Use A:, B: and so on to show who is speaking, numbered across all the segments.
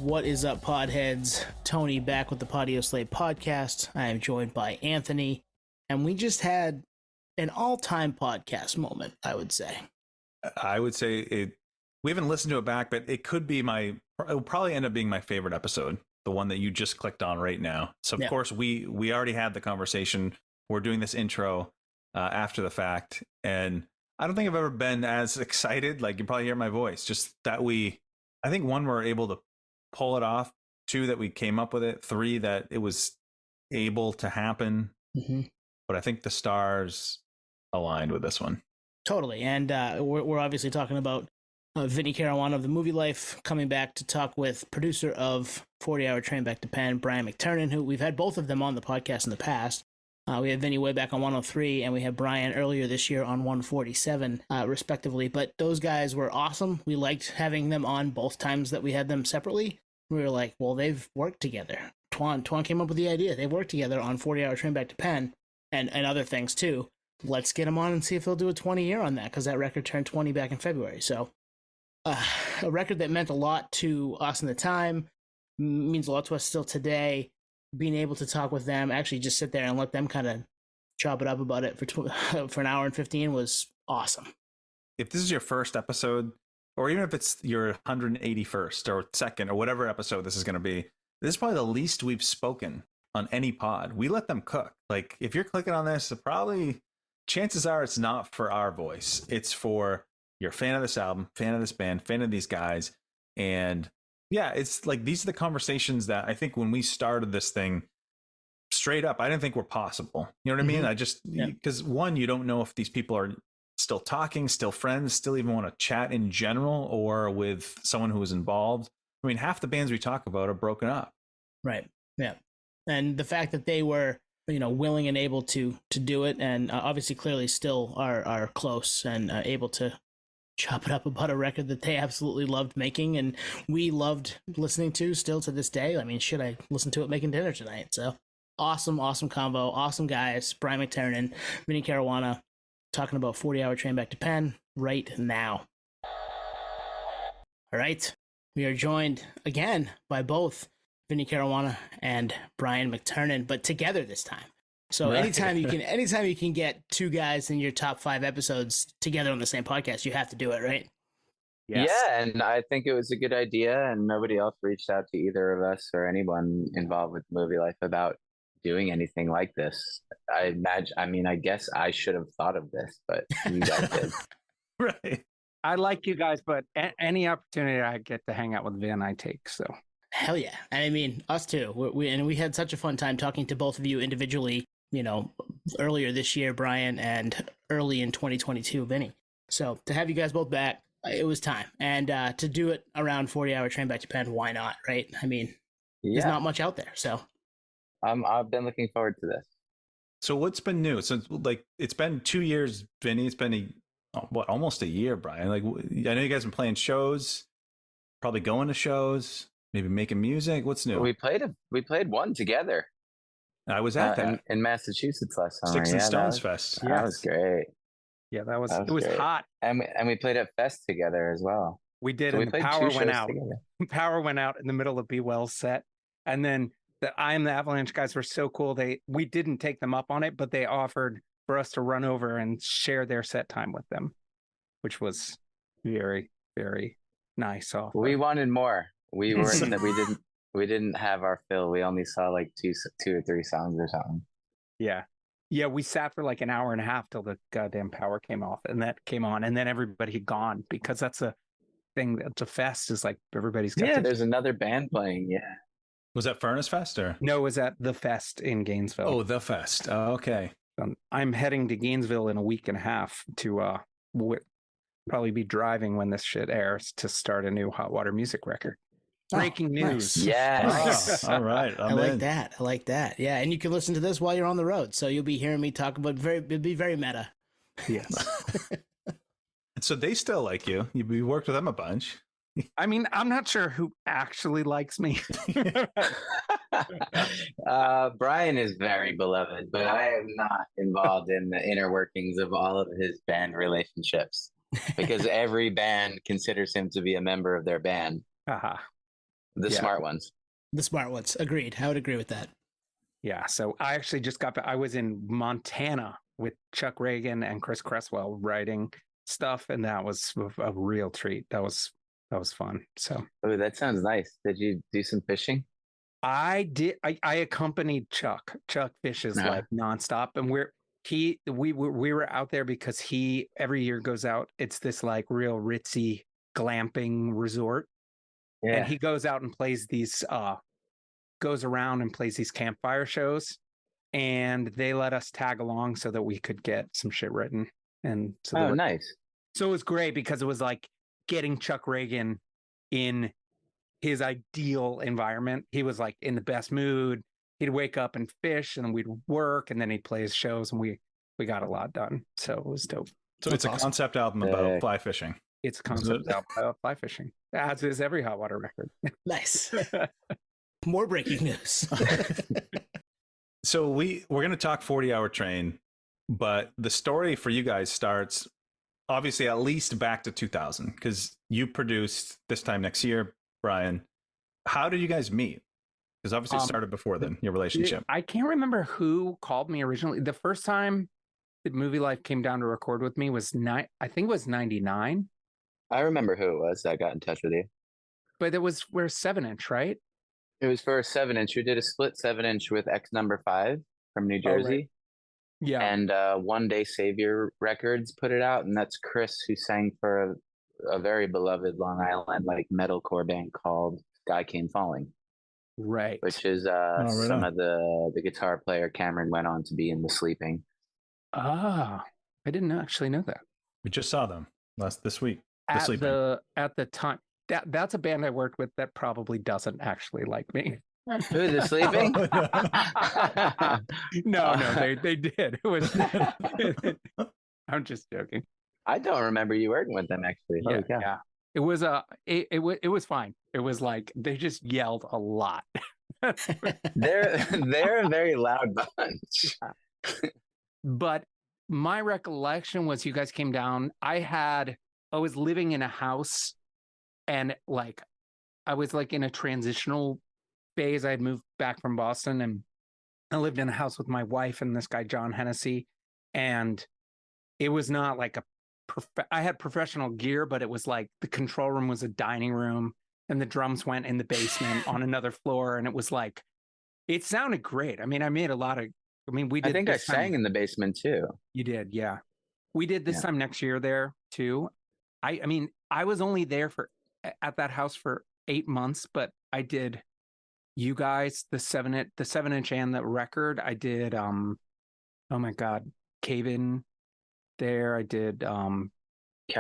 A: What is up, podheads? Tony back with the Podio Slate podcast. I am joined by Anthony, and we just had an all-time podcast moment, I would say.
B: We haven't listened to it back, but it will probably end up being my favorite episode, the one that you just clicked on right now. So, of course, we already had the conversation. We're doing this intro after the fact, and I don't think I've ever been as excited. Like, you probably hear my voice, just that I think one, we're able to pull it off. Two, that we came up with it. Three, that it was able to happen.
A: Mm-hmm.
B: But I think the stars aligned with this one.
A: Totally. And we're obviously talking about Vinnie Caruana of the Movielife coming back to talk with producer of 40-Hour Train Back to Penn, Brian McTernan, who we've had both of them on the podcast in the past. We had Vinnie way back on 103, and we had Brian earlier this year on 147, respectively. But those guys were awesome. We liked having them on both times that we had them separately. We were like, well, they've worked together. Twan came up with the idea. They worked together on 40-Hour Train Back to Penn and other things, too. Let's get them on and see if they'll do a 20-year on that, because that record turned 20 back in February. So a record that meant a lot to us in the time, means a lot to us still today. Being able to talk with them, actually just sit there and let them kind of chop it up about it for an hour and 15 was awesome.
B: If this is your first episode, or even if it's your 181st or second or whatever episode this is going to be, this is probably the least we've spoken on any pod. We let them cook. Like, if you're clicking on this, probably chances are it's not for our voice. It's for you're a fan of this album, fan of this band, fan of these guys. And yeah, it's like, these are the conversations that I think when we started this thing, straight up, I didn't think were possible. You know what I mean? I just, because one, you don't know if these people are still talking, still friends, still even want to chat in general, or with someone who was involved. I mean, half the bands we talk about are broken up.
A: Right. Yeah. And the fact that they were, willing and able to do it, and obviously clearly still are close and able to chop it up about a record that they absolutely loved making and we loved listening to still to this day. I mean, shit, I listened to it making dinner tonight. So awesome combo, awesome guys. Brian McTernan, Vinnie Caruana, talking about 40-Hour Train Back to Penn right now. All right, we are joined again by both Vinnie Caruana and Brian McTernan, but together this time. So
B: right.
A: anytime you can get two guys in your top 5 episodes together on the same podcast, you have to do it, right?
C: Yes. Yeah, and I think it was a good idea, and nobody else reached out to either of us or anyone involved with Movielife about doing anything like this. I guess I should have thought of this, but you guys did.
B: Right.
D: I like you guys, but any opportunity I get to hang out with Vin, I take. So
A: hell yeah. And I mean, us too. We had such a fun time talking to both of you individually, earlier this year, Brian, and early in 2022, Vinny. So to have you guys both back, it was time. And to do it around 40-Hour Train Back to Penn, why not, right? I mean, there's not much out there. So
C: I've been looking forward to this.
B: So what's been new? So it's been 2 years, Vinny. It's been almost a year, Brian. Like, I know you guys have been playing shows, probably going to shows, maybe making music. What's new?
C: We played one together.
B: I was at that
C: in Massachusetts last summer.
B: Sticks and Stones Fest.
C: That was great.
D: Yeah, it was great. Hot.
C: And we played at Fest together as well.
D: We did,
C: so
D: and the power went out. Power went out in the middle of Be Well's set. And then the Am The Avalanche guys were so cool. We didn't take them up on it, but they offered for us to run over and share their set time with them, which was very, very nice offer.
C: We wanted more. We didn't have our fill. We only saw like two or three songs or something.
D: Yeah, we sat for like an hour and a half till the goddamn power came off, and that came on, and then everybody had gone, because that's a thing. It's a fest, is like everybody's got
C: there's another band playing. Yeah.
B: Was that Furnace Fest or?
D: No, it was at the Fest in Gainesville.
B: Oh, the Fest. Oh, okay.
D: I'm heading to Gainesville in a week and a half to probably be driving when this shit airs to start a new Hot Water Music record. Breaking news.
A: Nice.
C: Yes.
B: All right.
A: I like that. Yeah. And you can listen to this while you're on the road. So you'll be hearing me talk about it'll be very meta.
D: Yes.
B: So they still like you. You worked with them a bunch.
D: I mean, I'm not sure who actually likes me.
C: Brian is very beloved, but I am not involved in the inner workings of all of his band relationships, because every band considers him to be a member of their band.
D: Uh-huh.
C: The smart ones.
A: The smart ones. Agreed. I would agree with that.
D: Yeah. So I actually just got back. I was in Montana with Chuck Reagan and Chris Cresswell writing stuff, and that was a real treat. That was fun. So
C: Oh, that sounds nice. Did you do some fishing?
D: I did. I accompanied Chuck. Chuck fishes like nonstop, and we were out there because he every year goes out. It's this like real ritzy glamping resort, and he goes out and plays these. Goes around and plays these campfire shows, and they let us tag along so that we could get some shit written. And so
C: nice.
D: So it was great because it was like getting Chuck Reagan in his ideal environment. He was like in the best mood. He'd wake up and fish, and we'd work, and then he'd play his shows, and we got a lot done. So it was dope.
B: So it's a concept album about fly fishing.
D: It's a concept album about fly fishing, as is every hot water record.
A: Nice. More breaking news.
B: So we're going to talk 40-hour train, but the story for you guys starts obviously at least back to 2000, because you produced this time next year, Brian. How did you guys meet? Because obviously it started before then, your relationship.
D: I can't remember who called me originally. The first time that Movielife came down to record with me was I think it was 99.
C: I remember who it was that got in touch with you.
D: But we're 7-inch, right?
C: It was for a 7-inch. We did a split 7-inch with X number 5 from New Jersey.
D: Right. Yeah.
C: And One Day Savior Records put it out, and that's Chris, who sang for a very beloved Long Island like metalcore band called Sky Came Falling.
D: Right.
C: Which is some of the guitar player Cameron went on to be in The Sleeping.
D: Ah, I didn't actually know that.
B: We just saw them this week.
D: At the time, that's a band I worked with that probably doesn't actually like me.
C: Who, The Sleeping?
D: No, they did. It was. I'm just joking.
C: I don't remember you working with them actually.
D: Yeah. It was it was fine. It was like they just yelled a lot.
C: They're a very loud bunch.
D: But my recollection was you guys came down. I was living in a house, and like I was like in a transitional phase. I had moved back from Boston, and I lived in a house with my wife and this guy John Hennessy, and it was not like I had professional gear, but it was like the control room was a dining room, and the drums went in the basement on another floor, and it was like it sounded great. I mean, we did.
C: I think I sang in the basement too.
D: You did, yeah. We did this time next year there too. I mean, I was only there at that house for 8 months, but I did you guys the 7-inch and the record. I did oh my god, Cave In there. I did
C: Count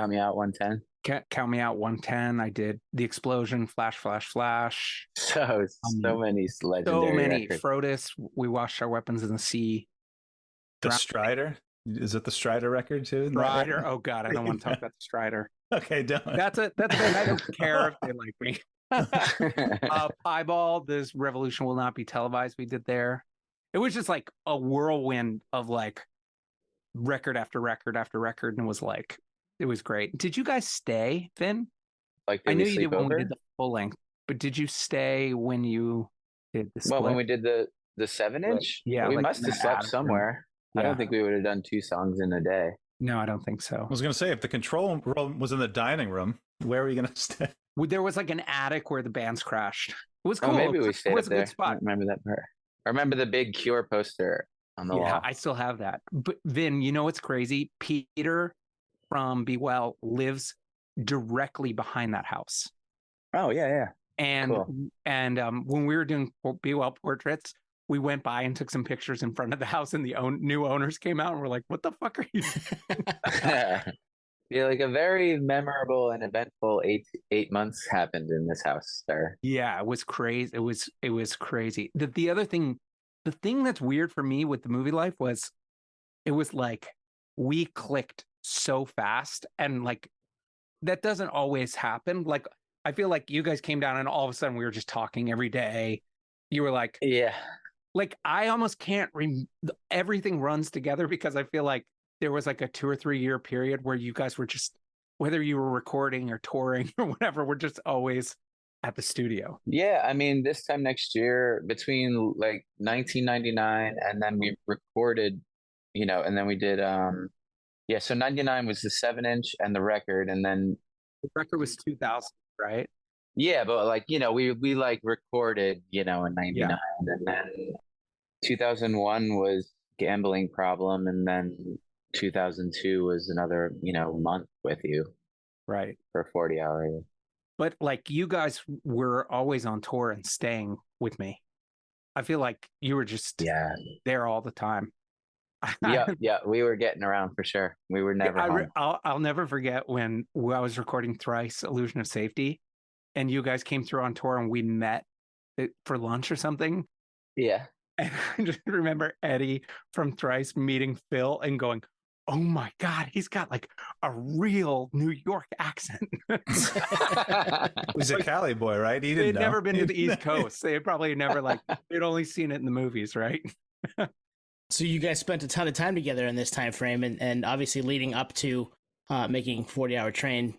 C: Me Out 110.
D: Count Me Out 110. I did The Explosion, Flash Flash Flash.
C: So many legendary records.
D: Frodis, We Washed Our Weapons in the Sea.
B: The Strider? Is it the Strider record too?
D: Strider. Oh god, I don't want to talk about the Strider.
B: Okay, don't.
D: That's it. I don't care if they like me. Pieball, This Revolution Will Not Be Televised. We did there. It was just like a whirlwind of like record after record after record, and it was great. Did you guys stay, Finn?
C: Like,
D: I knew you did when we did the full length, but did you stay when you did the split?
C: Well, when we did the 7-inch?
D: Yeah,
C: we
D: like
C: must have slept somewhere. Yeah. I don't think we would have done 2 songs in a day.
D: No, I don't think so.
B: I was going to say, if the control room was in the dining room, where were you going to stay?
D: There was like an attic where the bands crashed. It was cool.
C: Oh, maybe we stayed up there.
D: A good spot.
C: I remember that part. I remember the big Cure poster on the wall.
D: Yeah, I still have that. But Vin, you know what's crazy? Peter from Be Well lives directly behind that house.
C: Oh, yeah.
D: And
C: cool.
D: When we were doing Be Well portraits, we went by and took some pictures in front of the house, and the new owners came out and were like, "What the fuck are you doing?"
C: Yeah, like a very memorable and eventful eight months happened in this house there.
D: Yeah, it was crazy. It was crazy. The other thing, the thing that's weird for me with the Movielife was, it was like we clicked so fast, and like that doesn't always happen. Like I feel like you guys came down and all of a sudden we were just talking every day. You were like,
C: yeah.
D: Like I almost can't everything runs together, because I feel like there was like a 2 or 3 year period where you guys were just, whether you were recording or touring or whatever, we're just always at the studio.
C: Yeah, I mean, this time next year, between like 1999 and then we recorded, and then we did yeah, so 99 was the 7-inch and the record, and then
D: The record was 2000, right?
C: yeah, but like, we like recorded, in
D: Yeah.
C: 99, and then 2001 was Gambling Problem, and then 2002 was another, month with you
D: Right.
C: for 40 hours.
D: But like you guys were always on tour and staying with me. I feel like you were just
C: Yeah.
D: there all the time.
C: Yeah, we were getting around for sure. We were never home.
D: I'll never forget when I was recording Thrice Illusion of Safety and you guys came through on tour and we met for lunch or something.
C: Yeah.
D: And I just remember Eddie from Thrice meeting Phil and going, "Oh my God, he's got like a real New York accent."
B: He's a Cali boy, right? He didn't
D: They'd
B: know.
D: never been to the East Coast. They had probably never they'd only seen it in the movies, right?
A: So you guys spent a ton of time together in this time frame, and obviously leading up to making 40-hour train.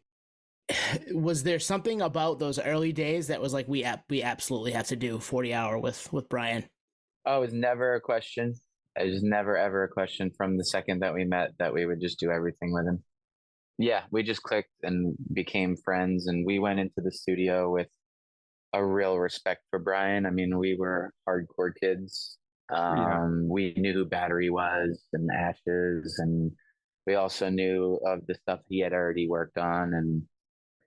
A: Was there something about those early days that was like we absolutely have to do 40-hour with Brian?
C: Oh, it was never a question. It was never ever a question from the second that we met that we would just do everything with him. Yeah, we just clicked and became friends, and we went into the studio with a real respect for Brian. I mean, we were hardcore kids. We knew who Battery was and Ashes, and we also knew of the stuff he had already worked on, and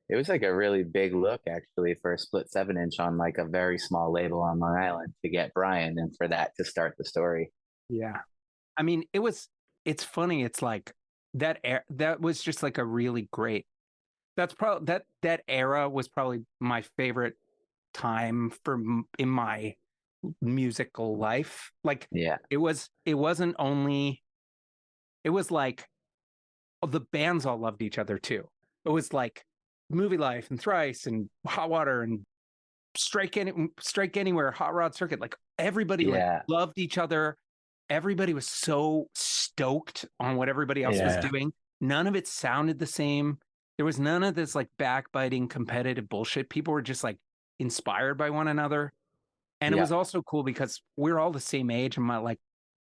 C: it was like a really big look actually for a split 7-inch on like a very small label on Long Island to get Brian and for that to start the story.
D: Yeah. I mean, it's funny. It's like that was just like a really great, that's probably, that era was probably my favorite time in my musical life. Like,
C: Yeah.
D: it wasn't only, it was like the bands all loved each other too. It was like Movielife and Thrice and Hot Water and Strike Anywhere, Hot Rod Circuit. Like everybody like loved each other. Everybody was so stoked on what everybody else was doing. None of it sounded the same. There was none of this like backbiting competitive bullshit. People were just like inspired by one another. And it was also cool because we're all the same age. And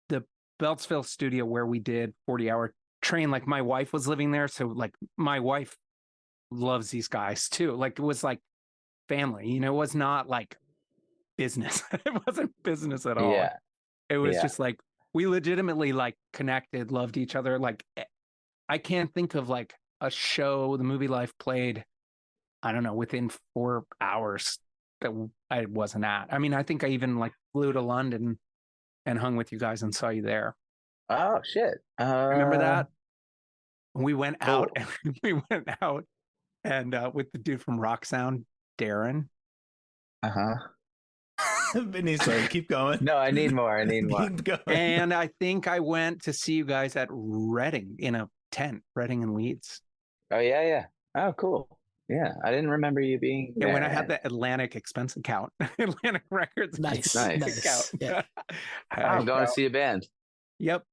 D: the Beltsville studio where we did 40-hour train, like my wife was living there. So like my wife loves these guys too. Like it was like family, it was not like business. It wasn't business at all.
C: Yeah.
D: It was just like, we legitimately like connected, loved each other. Like I can't think of like a show the Movielife played, I don't know, within 4 hours that I wasn't at. I mean, I think I even like flew to London and hung with you guys and saw you there.
C: Oh shit.
D: Remember that? We went out and with the dude from Rock Sound, Darren.
B: Vinny, sorry, keep going.
C: No, I need more.
B: Keep going.
D: And I think I went to see you guys at Reading in a tent, Reading and Leeds.
C: Oh yeah. Oh cool. Yeah, I didn't remember you being there.
D: Yeah, when I had the Atlantic expense account, Atlantic Records
A: Nice.
D: account.
A: Yeah.
C: I'm going to see a band.
D: Yep.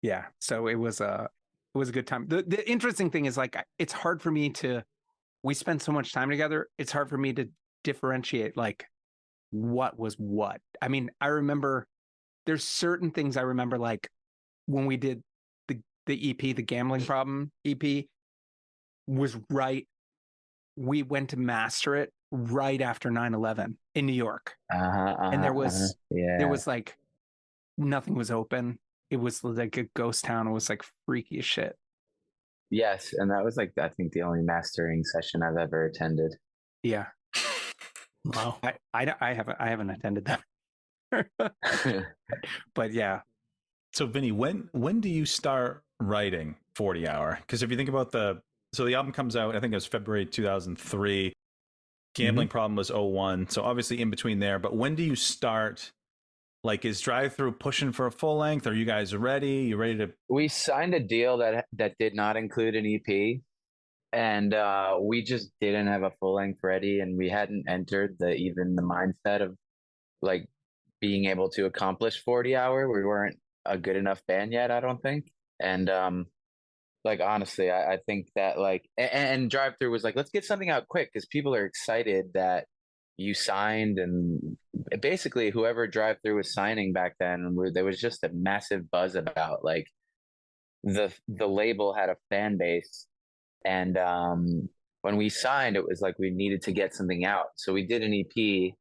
D: Yeah. So it was a good time. The interesting thing is like it's hard for me to. We spend so much time together. It's hard for me to differentiate like what was what. I mean, I remember there's certain things I remember like when we did the EP, the Gambling Problem EP was right. We went to master it right after 9/11 in New York. And there was like nothing was open. It was like a ghost town. It was like freaky as shit.
C: Yes, and that was like I think the only mastering session I've ever attended.
D: Yeah.
A: Wow.
D: I haven't attended that. But yeah.
B: So Vinny, when do you start writing 40-hour? Because if you think about the album comes out, I think it was February 2003. Gambling Problem was 2001. So obviously in between there. But when do you start? Like, is Drive Through pushing for a full length? Are you guys ready? You ready to?
C: We signed a deal that did not include an EP, and we just didn't have a full length ready, and we hadn't entered the mindset of like being able to accomplish 40-hour. We weren't a good enough band yet, I don't think. And Like, honestly, I think that like, and drive through was like, let's get something out quick because people are excited that you signed, and basically whoever drive through was signing back then, there was just a massive buzz about like the label had a fan base, and when we signed, it was like we needed to get something out, so we did an EP,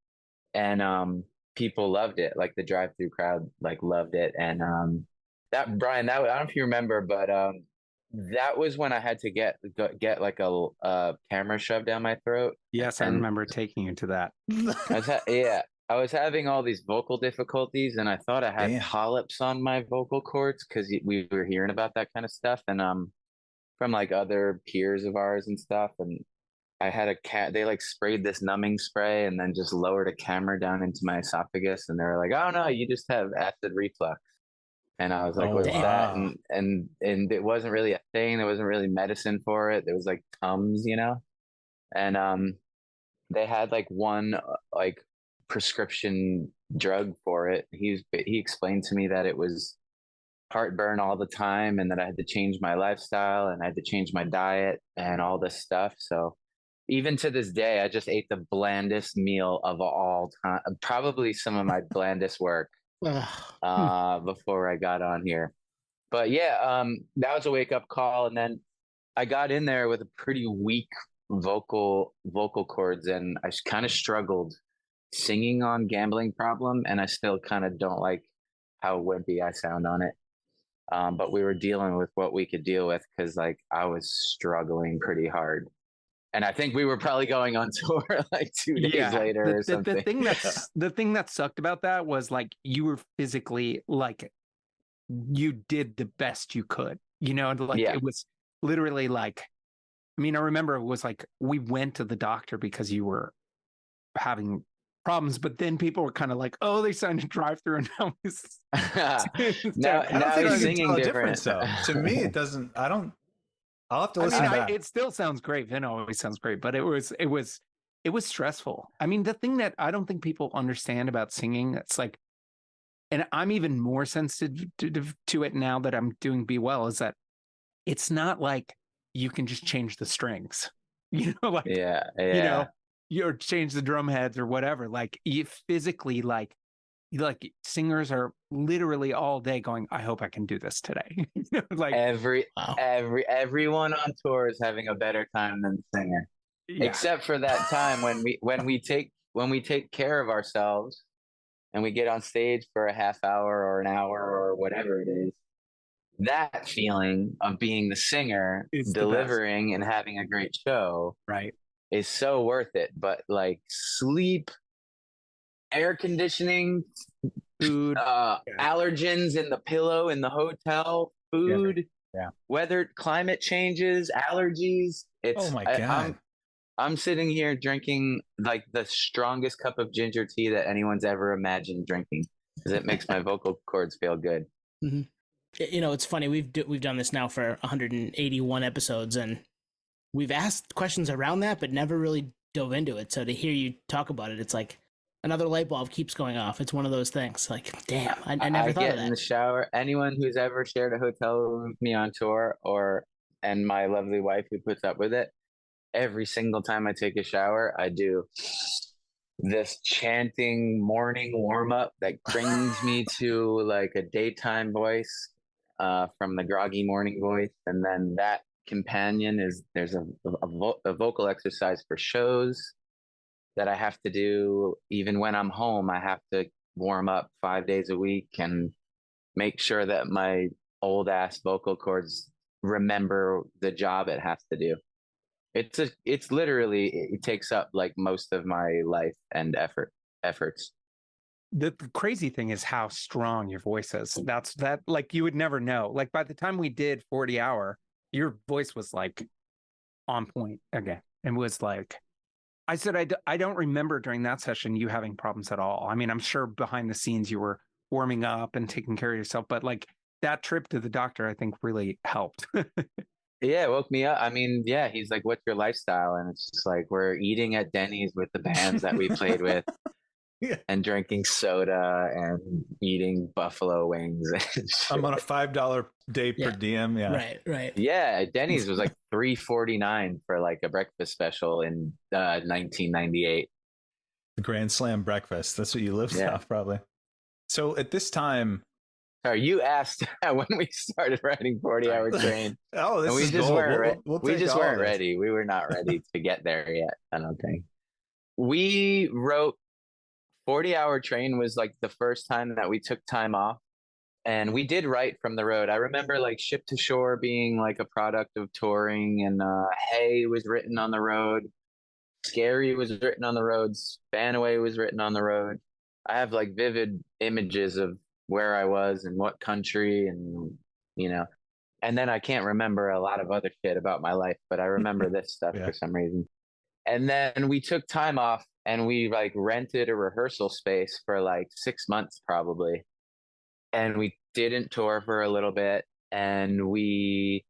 C: and people loved it. Like the drive through crowd like loved it, and that Brian, that I don't know if you remember, but that was when I had to get like a camera shoved down my throat.
D: Yes, I
C: And
D: remember taking you to that.
C: yeah, I was having all these vocal difficulties, and I thought I had
B: Damn.
C: polyps on my vocal cords because we were hearing about that kind of stuff, and from like other peers of ours and stuff, and I had they like sprayed this numbing spray and then just lowered a camera down into my esophagus, and they were like, "Oh no, you just have acid reflux." And I was like,
B: Oh,
C: "What's that?"
B: wow.
C: And it wasn't really a thing. There wasn't really medicine for it. There was like Tums, and they had like one like prescription drug for it. He explained to me that it was heartburn all the time, and that I had to change my lifestyle and I had to change my diet and all this stuff. So even to this day, I just ate the blandest meal of all time, probably some of my blandest work before I got on here. But yeah, that was a wake up call, and then I got in there with a pretty weak vocal cords, and I kind of struggled singing on Gambling Problem, and I still kind of don't like how wimpy I sound on it. But we were dealing with what we could deal with because like I was struggling pretty hard. And I think we were probably going on tour like 2 days later or something.
D: The thing that sucked about that was like you were physically like you did the best you could, and like
C: Yeah.
D: it was literally like, I mean, I remember it was like we went to the doctor because you were having problems, but then people were kind of like, "Oh, they signed a drive-through," and now he's
C: now
B: I don't think
C: he's
B: you can
C: singing
B: tell a
C: different.
B: difference though. To me, it doesn't. I'll have to
D: I
B: listen
D: mean,
B: back.
D: it still sounds great. Vin always sounds great, but it was stressful. I mean, the thing that I don't think people understand about singing, it's like, and I'm even more sensitive to it now that I'm doing Be Well, is that it's not like you can just change the strings, like,
C: Yeah.
D: or change the drum heads or whatever. Like you physically, like singers are literally all day going, I hope I can do this today. Like
A: Wow.
C: Everyone on tour is having a better time than the singer.
D: Yeah.
C: Except for that time when we take care of ourselves and we get on stage for a half hour or an hour or whatever it is. That feeling of being the singer,
D: It's
C: delivering and having a great show,
D: right,
C: is so worth it. But like sleep, air conditioning,
D: food,
C: allergens in the pillow in the hotel, food, weather, climate changes, allergies.
B: Oh my God.
C: I'm sitting here drinking like the strongest cup of ginger tea that anyone's ever imagined drinking because it makes my vocal cords feel good.
A: Mm-hmm. It's funny. We've done this now for 181 episodes, and we've asked questions around that, but never really dove into it. So to hear you talk about it, it's like another light bulb keeps going off. It's one of those things. Like, damn, I never thought of that.
C: In the shower. Anyone who's ever shared a hotel room with me on tour, and my lovely wife who puts up with it, every single time I take a shower, I do this chanting morning warm up that brings me to like a daytime voice from the groggy morning voice, and then that companion is there's a vocal exercise for shows that I have to do even when I'm home. I have to warm up 5 days a week and make sure that my old ass vocal cords remember the job it has to do. It's literally, it takes up like most of my life and efforts.
D: The crazy thing is how strong your voice is. That's like you would never know. Like by the time we did 40 Hour, your voice was like on point again. And was like, I said, I don't remember during that session you having problems at all. I mean, I'm sure behind the scenes you were warming up and taking care of yourself, but like that trip to the doctor, I think really helped.
C: Yeah, it woke me up. I mean, yeah, he's like, "What's your lifestyle?" And it's just like we're eating at Denny's with the bands that we played with. and drinking soda and eating buffalo wings.
B: I'm on a $5 day per diem. Yeah.
A: Right.
C: Yeah, Denny's was like $3.49 for like a breakfast special in 1998.
B: The Grand Slam breakfast. That's what you lived off, probably. So at this time,
C: sorry, you asked when we started writing 40-hour train.
B: Oh, this
C: we
B: is
C: just
B: gold.
C: weren't
B: We just weren't
C: ready. We were not ready to get there yet, I don't think. We wrote 40-hour train was like the first time that we took time off, and we did write from the road. I remember like Ship to Shore being like a product of touring, and Hey was written on the road. Scary was written on the road. Spanaway was written on the road. I have like vivid images of where I was and what country, and and then I can't remember a lot of other shit about my life, but I remember this stuff for some reason. And then we took time off and we like rented a rehearsal space for like 6 months probably. And we didn't tour for a little bit, and we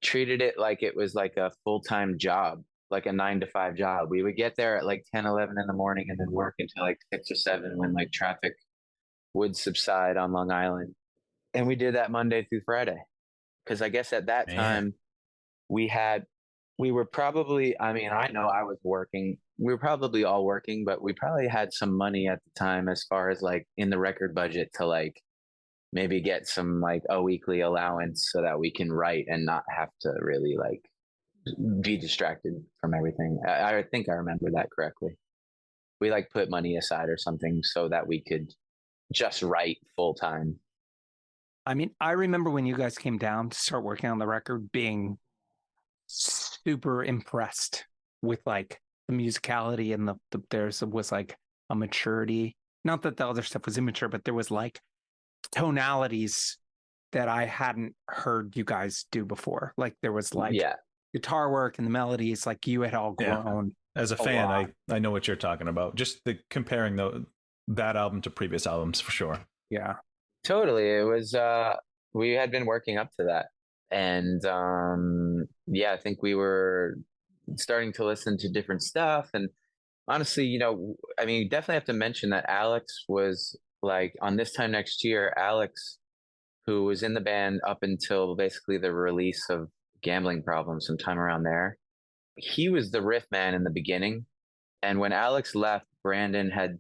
C: treated it like it was like a full-time job, like a 9 to 5 job. We would get there at like 10, 11 in the morning and then work until like 6 or 7 when like traffic would subside on Long Island. And we did that Monday through Friday. Because I guess at that time we were probably, I mean, I know I was working. We were probably all working, but we probably had some money at the time as far as like in the record budget to like maybe get some like a weekly allowance so that we can write and not have to really like be distracted from everything. I think I remember that correctly. We like put money aside or something so that we could just write full time.
D: I mean, I remember when you guys came down to start working on the record being super impressed with like the musicality and there was like a maturity. Not that the other stuff was immature, but there was like tonalities that I hadn't heard you guys do before. Like there was like guitar work and the melodies, like you had all grown.
B: As a fan, I know what you're talking about. Just comparing that album to previous albums for sure.
D: Yeah.
C: Totally. It was we had been working up to that. And I think we were starting to listen to different stuff. And honestly, I mean, definitely have to mention that Alex was like on This Time Next Year, Alex, who was in the band up until basically the release of Gambling Problems sometime around there. He was the riff man in the beginning. And when Alex left, Brandon had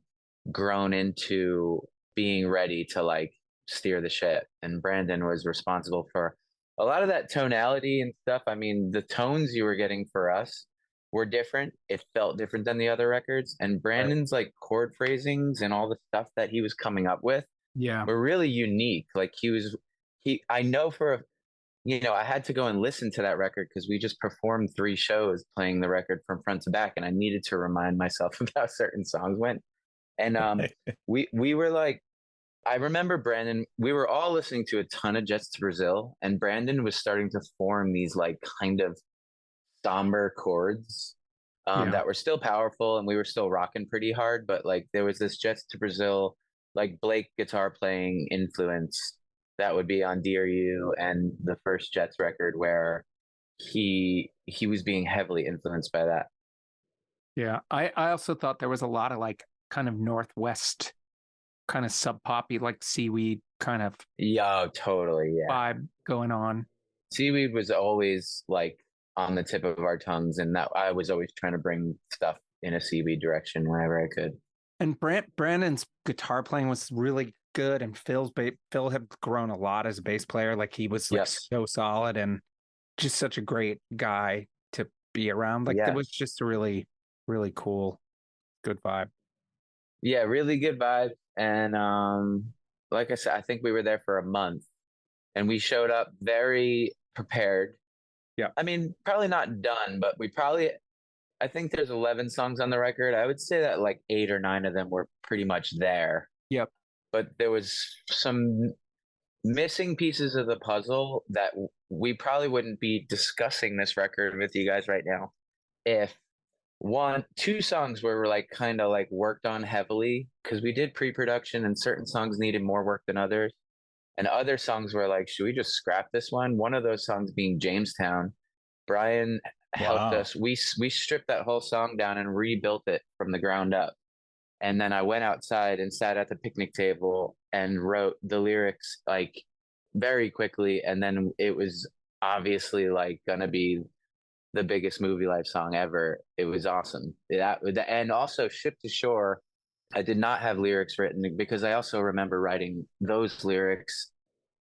C: grown into being ready to like steer the ship. And Brandon was responsible for a lot of that tonality and stuff. I mean, the tones you were getting for us were different. It felt different than the other records. And Brandon's like chord phrasings and all the stuff that he was coming up with were really unique. Like I know I had to go and listen to that record because we just performed 3 shows playing the record from front to back. And I needed to remind myself of how certain songs went. And we were like, I remember Brandon, we were all listening to a ton of Jets to Brazil, and Brandon was starting to form these like kind of somber chords that were still powerful, and we were still rocking pretty hard. But like there was this Jets to Brazil, like Blake guitar playing influence that would be on Dear You and the first Jets record where he was being heavily influenced by that.
D: Yeah. I also thought there was a lot of like kind of Northwest kind of sub poppy, like Seaweed kind of
C: totally
D: vibe going on.
C: Seaweed was always like on the tip of our tongues, and that I was always trying to bring stuff in a Seaweed direction whenever I could.
D: And Brandon's guitar playing was really good, and Phil had grown a lot as a bass player. Like he was like so solid and just such a great guy to be around. Like it was just a really, really cool, good vibe.
C: Yeah, really good vibe. And like I said, I think we were there for a month, and we showed up very prepared.
D: Yeah.
C: I mean, probably not done, but I think there's 11 songs on the record. I would say that like 8 or 9 of them were pretty much there.
D: Yep.
C: But there was some missing pieces of the puzzle that we probably wouldn't be discussing this record with you guys right now if 2 songs were like kind of like worked on heavily, because we did pre-production and certain songs needed more work than others, and other songs were like, should we just scrap this one of those songs being Jamestown. Brian helped us. We stripped that whole song down and rebuilt it from the ground up, And then I went outside and sat at the picnic table and wrote the lyrics like very quickly. And then it was obviously like gonna be the biggest Movie Life song ever. It was awesome. And also Ship to Shore, I did not have lyrics written because I also remember writing those lyrics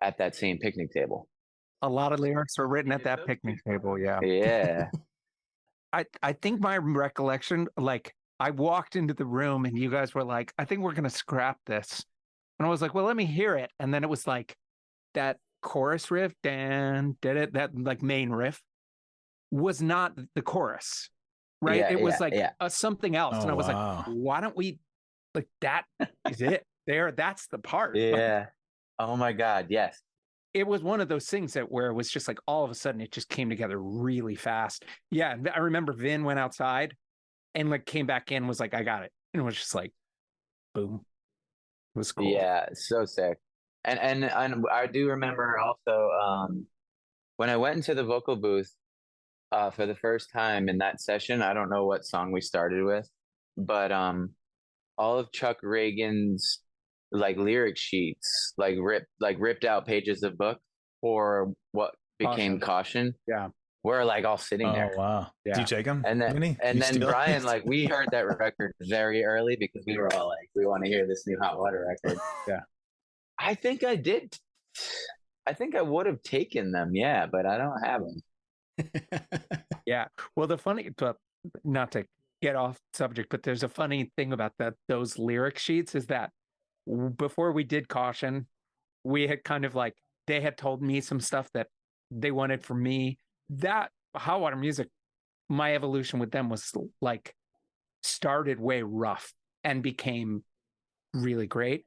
C: at that same picnic table.
D: A lot of lyrics were written at that picnic table. Yeah.
C: Yeah.
D: I think my recollection, like I walked into the room and you guys were like, I think we're going to scrap this. And I was like, well, let me hear it. And then it was like that chorus riff, Dan, did it, that like main riff was not the chorus, right?
C: Yeah,
D: it was
C: yeah,
D: like
C: yeah.
D: something else.
B: Oh,
D: and I was
B: wow.
D: like, why don't we, like, that is it there? That's the part. Like,
C: Yeah. Oh my God. Yes.
D: it was one of those things that where it was just like all of a sudden it just came together really fast. Yeah. I remember Vin went outside and like came back in, was like, I got it. And it was just like, boom. It was cool.
C: Yeah. So sick. And I do remember also when I went into the vocal booth for the first time in that session, I don't know what song we started with, but all of Chuck Reagan's like lyric sheets, like ripped out pages of books for what became Caution.
D: Yeah.
C: We're like all sitting there.
B: Oh wow!
D: Yeah.
B: Do you take them?
C: And then
B: Vinny?
C: and
B: You
C: then
B: steal?
C: Brian, like we heard that record very early because we were all like, we want to hear this new Hot Water record.
D: Yeah.
C: I think I did. I think I would have taken them, yeah, but I don't have them.
D: Yeah. Well, the funny, but not to get off subject, but there's a funny thing about those lyric sheets is that before we did Caution, we had kind of like, they had told me some stuff that they wanted from me. That Hot Water Music, my evolution with them was like started way rough and became really great.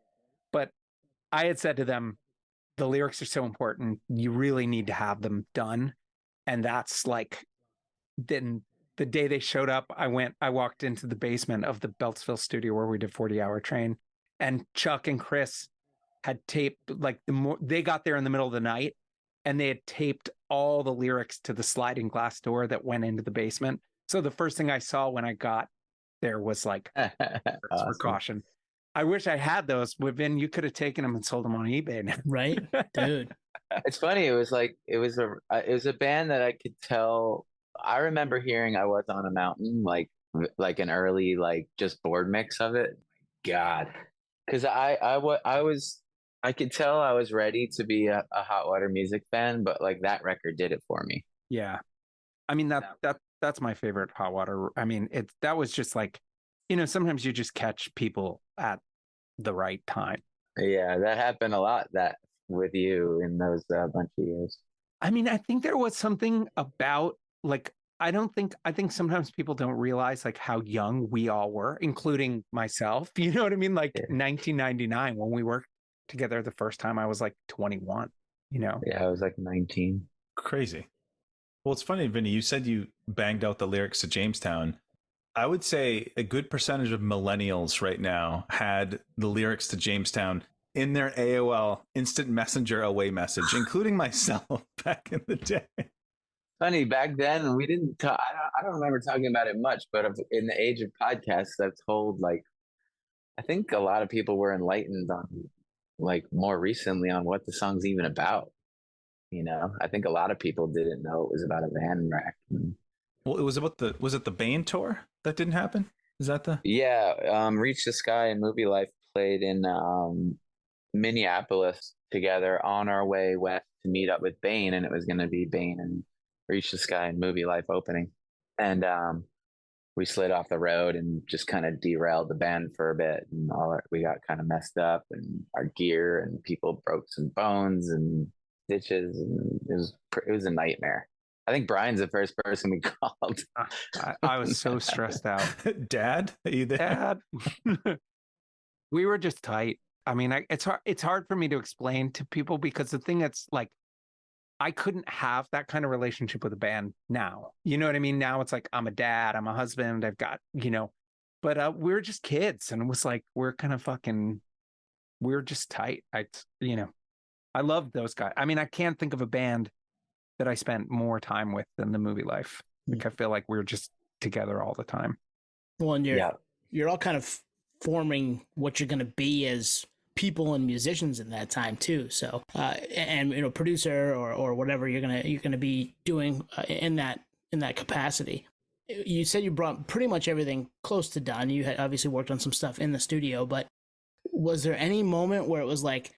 D: But I had said to them, the lyrics are so important. You really need to have them done. And that's like, then the day they showed up, I walked into the basement of the Beltsville studio where we did 40-Hour Train, and Chuck and Chris had taped like they got there in the middle of the night and they had taped all the lyrics to the sliding glass door that went into the basement. So the first thing I saw when I got there was like
C: Awesome.
D: Caution. I wish I had those. Within, you could have taken them and sold them on eBay now.
A: Right, dude.
C: It's funny. It was a band that I could tell. I remember hearing I Was on a Mountain, like an early like just board mix of it. God, because I could tell I was ready to be a Hot Water Music fan, but like that record did it for me.
D: Yeah, I mean that's my favorite Hot Water. I mean that was just like, sometimes you just catch people at the right time.
C: Yeah, that happened a lot with you in those bunch of years.
D: I mean, I think there was something about like, I think sometimes people don't realize like how young we all were, including myself. You know what I mean? Like 1999 when we worked together the first time, I was like 21,
C: Yeah, I was like 19.
B: Crazy. Well, it's funny, Vinny, you said you banged out the lyrics to Jamestown. I would say a good percentage of millennials right now had the lyrics to Jamestown in their AOL instant messenger away message, including myself back in the day.
C: Funny, back then we didn't talk. I don't remember talking about it much, but in the age of podcasts, I've told like, I think a lot of people were enlightened on like more recently on what the song's even about. I think a lot of people didn't know it was about a van wreck.
B: Well, it was about was it the Bane tour that didn't happen? Is that the?
C: Yeah, Reach the Sky and Movielife played in Minneapolis together on our way west to meet up with Bane, and it was going to be Bane and Reach the Sky and Movielife opening. And we slid off the road and just kind of derailed the band for a bit, and we got kind of messed up, and our gear, and people broke some bones and stitches, and it was a nightmare. I think Brian's the first person we called.
D: I was so stressed out.
B: Dad, are you there?
D: Dad. We were just tight. I mean, it's hard for me to explain to people because the thing that's like, I couldn't have that kind of relationship with a band now. You know what I mean? Now it's like, I'm a dad, I'm a husband, I've got, but we're just kids. And it was like, we're just tight. I love those guys. I mean, I can't think of a band that I spent more time with than the Movielife. Like, I feel like we're just together all the time.
A: Well, and you're all kind of forming what you're going to be as people and musicians in that time too. So, and you know, producer or whatever you're gonna be doing in that capacity. You said you brought pretty much everything close to done. You had obviously worked on some stuff in the studio, but was there any moment where it was like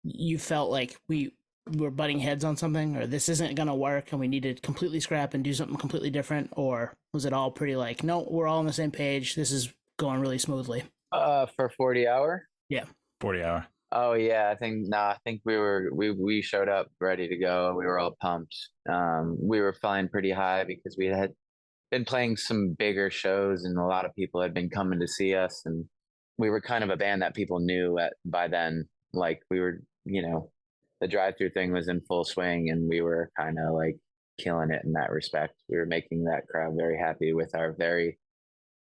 A: you felt like we were butting heads on something, or this isn't gonna work and we need to completely scrap and do something completely different? Or was it all pretty like, no, we're all on the same page, this is going really smoothly?
C: For 40 hour?
A: Yeah.
B: 40 hour.
C: Oh yeah, I think we showed up ready to go. We were all pumped. We were flying pretty high because we had been playing some bigger shows and a lot of people had been coming to see us, and we were kind of a band that people knew by then. Like we were, you know, the drive-through thing was in full swing and we were kind of like killing it in that respect. We were making that crowd very happy with our very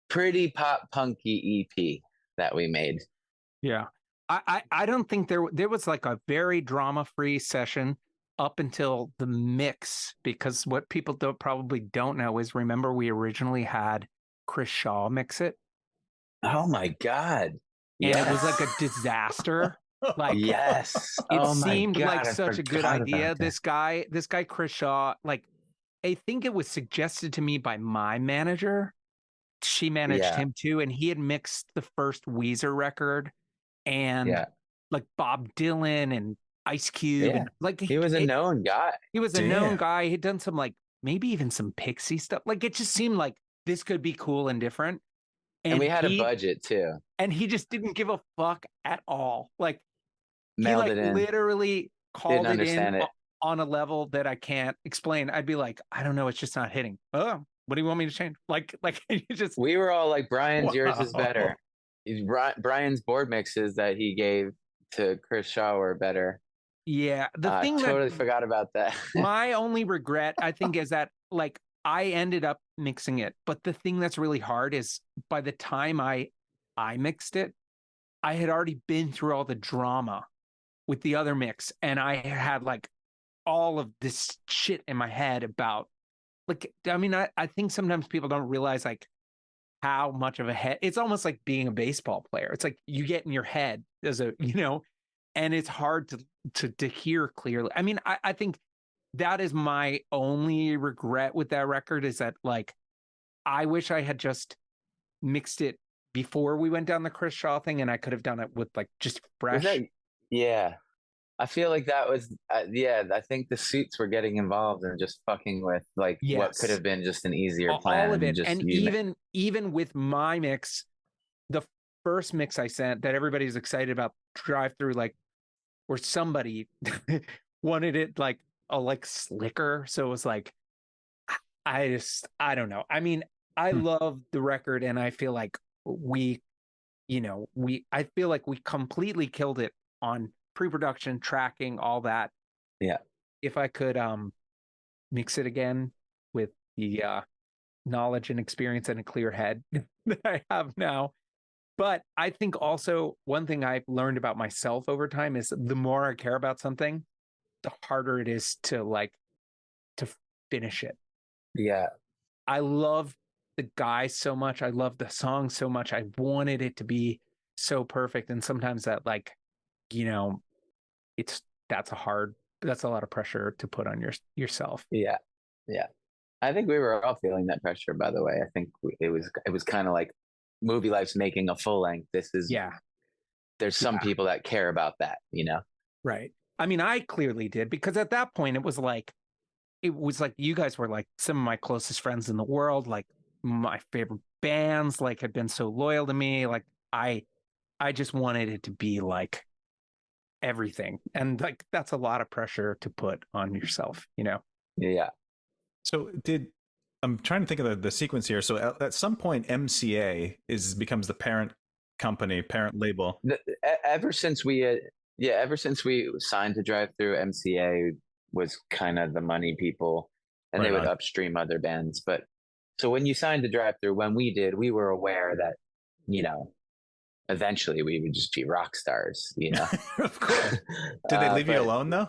C: pretty pop punky EP that we made.
D: Yeah. I don't think there was like a very drama-free session up until the mix, because what people probably don't know is, remember, we originally had Chris Shaw mix it.
C: Oh my God.
D: And it was like a disaster. Like,
C: yes.
D: It
C: Oh
D: seemed
C: God,
D: like
C: I
D: such a good
C: forgot
D: idea.
C: about that.
D: This guy, Chris Shaw, like, I think it was suggested to me by my manager. She managed him too, and he had mixed the first Weezer record and like Bob Dylan and Ice Cube, and like
C: he was a known guy.
D: He was a known guy. He'd done some like maybe even some Pixie stuff. Like it just seemed like this could be cool and different.
C: And we had a budget too.
D: And he just didn't give a fuck at all. Like
C: Mailed
D: he
C: it in.
D: Literally called
C: Didn't
D: it in
C: it.
D: on a level that I can't explain. I'd be like, I don't know, it's just not hitting. Oh, what do you want me to change? Like you just.
C: We were all like, Brian's yours is better. Brian's board mixes that he gave to Chris Shaw were better.
D: Yeah, the thing
C: totally forgot about that.
D: My only regret, I think, is that like I ended up mixing it, but the thing that's really hard is by the time I mixed it, I had already been through all the drama with the other mix, and I had like all of this shit in my head about, like, I mean, I think sometimes people don't realize like how much of a head. It's almost like being a baseball player. It's like you get in your head as a, you know, and it's hard to hear clearly. I mean, I think that is my only regret with that record, is that like I wish I had just mixed it before we went down the Chris Shaw thing, and I could have done it with like just fresh.
C: I feel like that was I think the suits were getting involved and just fucking with like what could have been just an easier plan.
D: All of it. And even with my mix, the first mix I sent that everybody's excited about, drive through, like, where somebody wanted it like slicker. So it was like, I don't know. I mean, I love the record, and I feel like I feel like we completely killed it on pre-production, tracking, all that.
C: Yeah.
D: If I could mix it again with the knowledge and experience and a clear head that I have now. But I think also one thing I've learned about myself over time is the more I care about something, the harder it is to finish it.
C: Yeah.
D: I love the guy so much. I love the song so much. I wanted it to be so perfect. And sometimes that, like, you know, that's a lot of pressure to put on yourself.
C: Yeah. Yeah. I think we were all feeling that pressure, by the way. I think it was kind of like Movielife's making a full length. There's some people that care about that, you know?
D: Right. I mean, I clearly did, because at that point it was like you guys were like some of my closest friends in the world, like my favorite bands, like had been so loyal to me. Like I just wanted it to be like everything. And like, that's a lot of pressure to put on yourself, you know?
C: Yeah.
B: So I'm trying to think of the sequence here. So at some point, MCA becomes the parent company, parent label.
C: Ever since we signed to Drive Through, MCA was kind of the money people, and they would upstream other bands. But so when you signed to Drive Through, when we did, we were aware that, you know, eventually we would just be rock stars, you know.
B: Of course. Did they leave you alone though?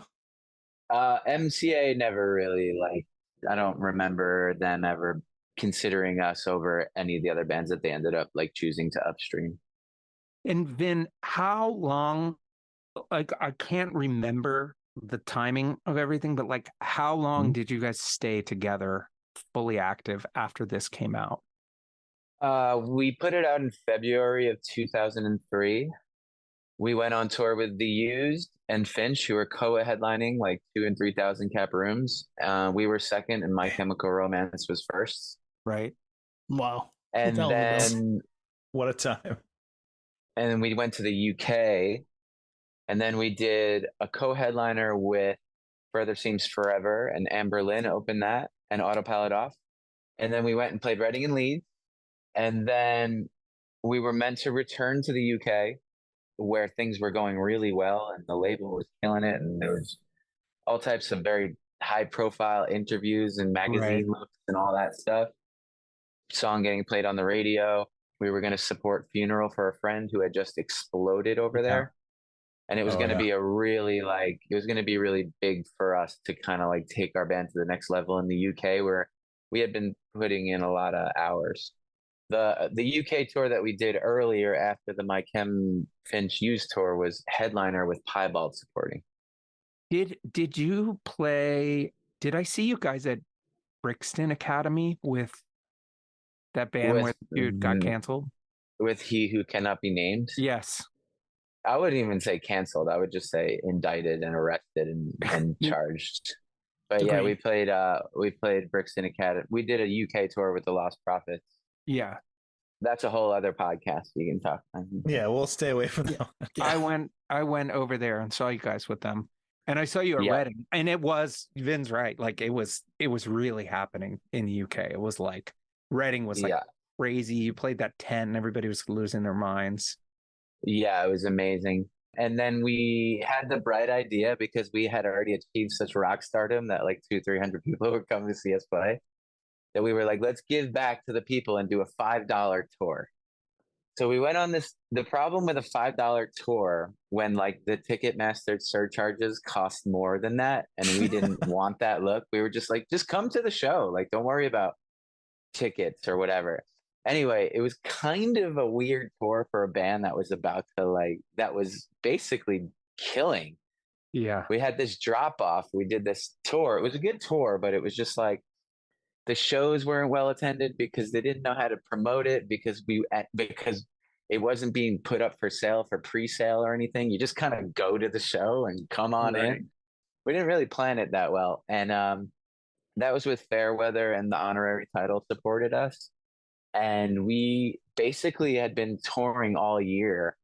C: MCA never really, like, I don't remember them ever considering us over any of the other bands that they ended up like choosing to upstream.
D: And Vin, how long, like, I can't remember the timing of everything, but like, how long did you guys stay together fully active after this came out?
C: We put it out in February of 2003. We went on tour with The Used and Finch, who were co-headlining like 2,000 and 3,000 cap rooms. We were second, and My Chemical Romance was first.
D: Right.
A: Wow.
C: And
A: Hell of a bill.
C: then,
B: What a time.
C: and then we went to the UK, and then we did a co-headliner with Further Seems Forever, and Amber Lynn opened that, and Autopilot Off. And then we went and played Reading and Leeds, and then we were meant to return to the UK, where things were going really well and the label was killing it, and there was all types of very high profile interviews and magazine looks and all that stuff. Song getting played on the radio. We were going to support funeral for a friend who had just exploded over there, and it was going to be a really it was going to be really big for us to kind of like take our band to the next level in the UK, where we had been putting in a lot of hours. The UK tour that we did earlier after the My Chem Finch Used tour was headliner with Piebald supporting.
D: Did you play? Did I see you guys at Brixton Academy with that band where you got canceled?
C: With He Who Cannot Be Named?
D: Yes.
C: I wouldn't even say canceled. I would just say indicted and arrested and charged. But yeah, we played Brixton Academy. We did a UK tour with the Lost Prophets.
D: Yeah.
C: That's a whole other podcast we can talk about.
B: Yeah, we'll stay away from that.
D: Yeah. I went over there and saw you guys with them. And I saw you at Reading. And it was, Vin's right. Like it was really happening in the UK. It was like Reading was like crazy. You played that 10, everybody was losing their minds.
C: Yeah, it was amazing. And then we had the bright idea, because we had already achieved such rock stardom that like 200-300 people would come to see us play, that we were like, let's give back to the people and do a $5 tour. So we went on this. The problem with a $5 tour, when like the Ticketmaster surcharges cost more than that, and we didn't want that look, we were just like, just come to the show. Like, don't worry about tickets or whatever. Anyway, it was kind of a weird tour for a band that was about to that was basically killing.
D: Yeah.
C: We had this drop off. We did this tour. It was a good tour, but it was just like, the shows weren't well attended because they didn't know how to promote it, because it wasn't being put up for sale for pre-sale or anything. You just kind of go to the show and come on in. We didn't really plan it that well. And that was with Fairweather, and the Honorary Title supported us. And we basically had been touring all year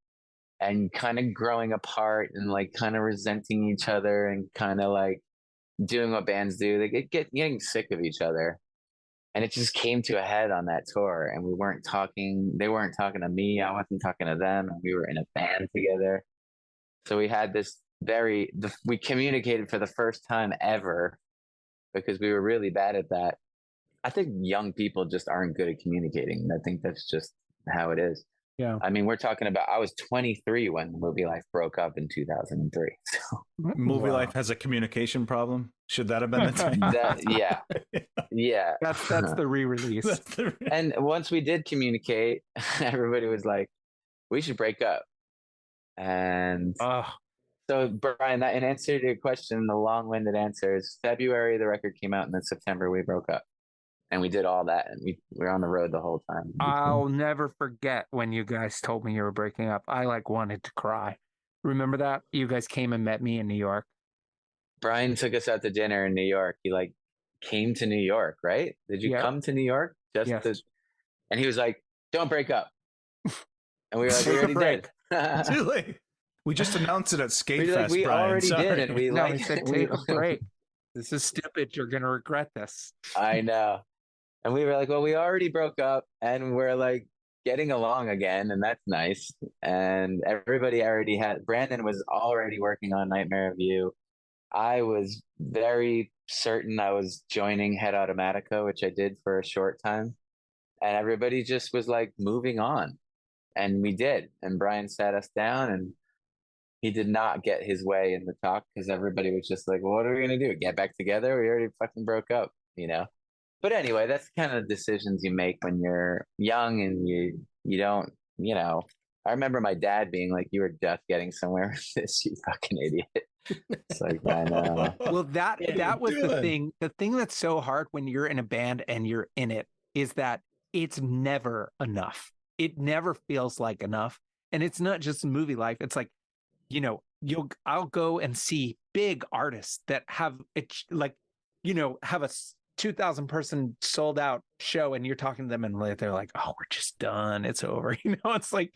C: and kind of growing apart and like kind of resenting each other and kind of like doing what bands do. They getting sick of each other. And it just came to a head on that tour, and we weren't talking. They weren't talking to me. I wasn't talking to them. And we were in a band together. So we had this we communicated for the first time ever, because we were really bad at that. I think young people just aren't good at communicating. I think that's just how it is.
D: Yeah.
C: I mean, we're talking about, I was 23 when Movielife broke up in 2003. So.
B: Movielife has a communication problem. Should that have been the time?
C: Yeah.
D: That's the re-release.
C: And once we did communicate, everybody was like, we should break up. And so, Brian, that in answer to your question, the long-winded answer is February, the record came out, and then September we broke up. And we did all that, and we were on the road the whole time.
D: I'll never forget when you guys told me you were breaking up. I wanted to cry. Remember that? You guys came and met me in New York.
C: Brian took us out to dinner in New York. He came to New York, right? Did you come to New York? And he was like, don't break up. And we were like, we already did.
B: Too late. We just announced it at Skatefest,
C: we
B: Brian.
C: already did. And we
D: said, take a break. This is stupid. You're going to regret this.
C: I know. And we were like, well, we already broke up, and we're like getting along again, and that's nice. And everybody Brandon was already working on Nightmare of You. I was very certain I was joining Head Automatica, which I did for a short time. And everybody just was like moving on. And we did. And Brian sat us down, and he did not get his way in the talk, because everybody was just like, well, what are we going to do? Get back together? We already fucking broke up, you know? But anyway, that's kind of decisions you make when you're young and you don't, I remember my dad being like, "You were just getting somewhere with this, you fucking idiot." It's like, I know.
D: Well, that was the thing. The thing that's so hard when you're in a band and you're in it is that it's never enough. It never feels like enough. And it's not just movie life. It's like, I'll go and see big artists that have it, like, have a 2,000 person sold out show, and you're talking to them and they're like, "Oh, we're just done. It's over." It's like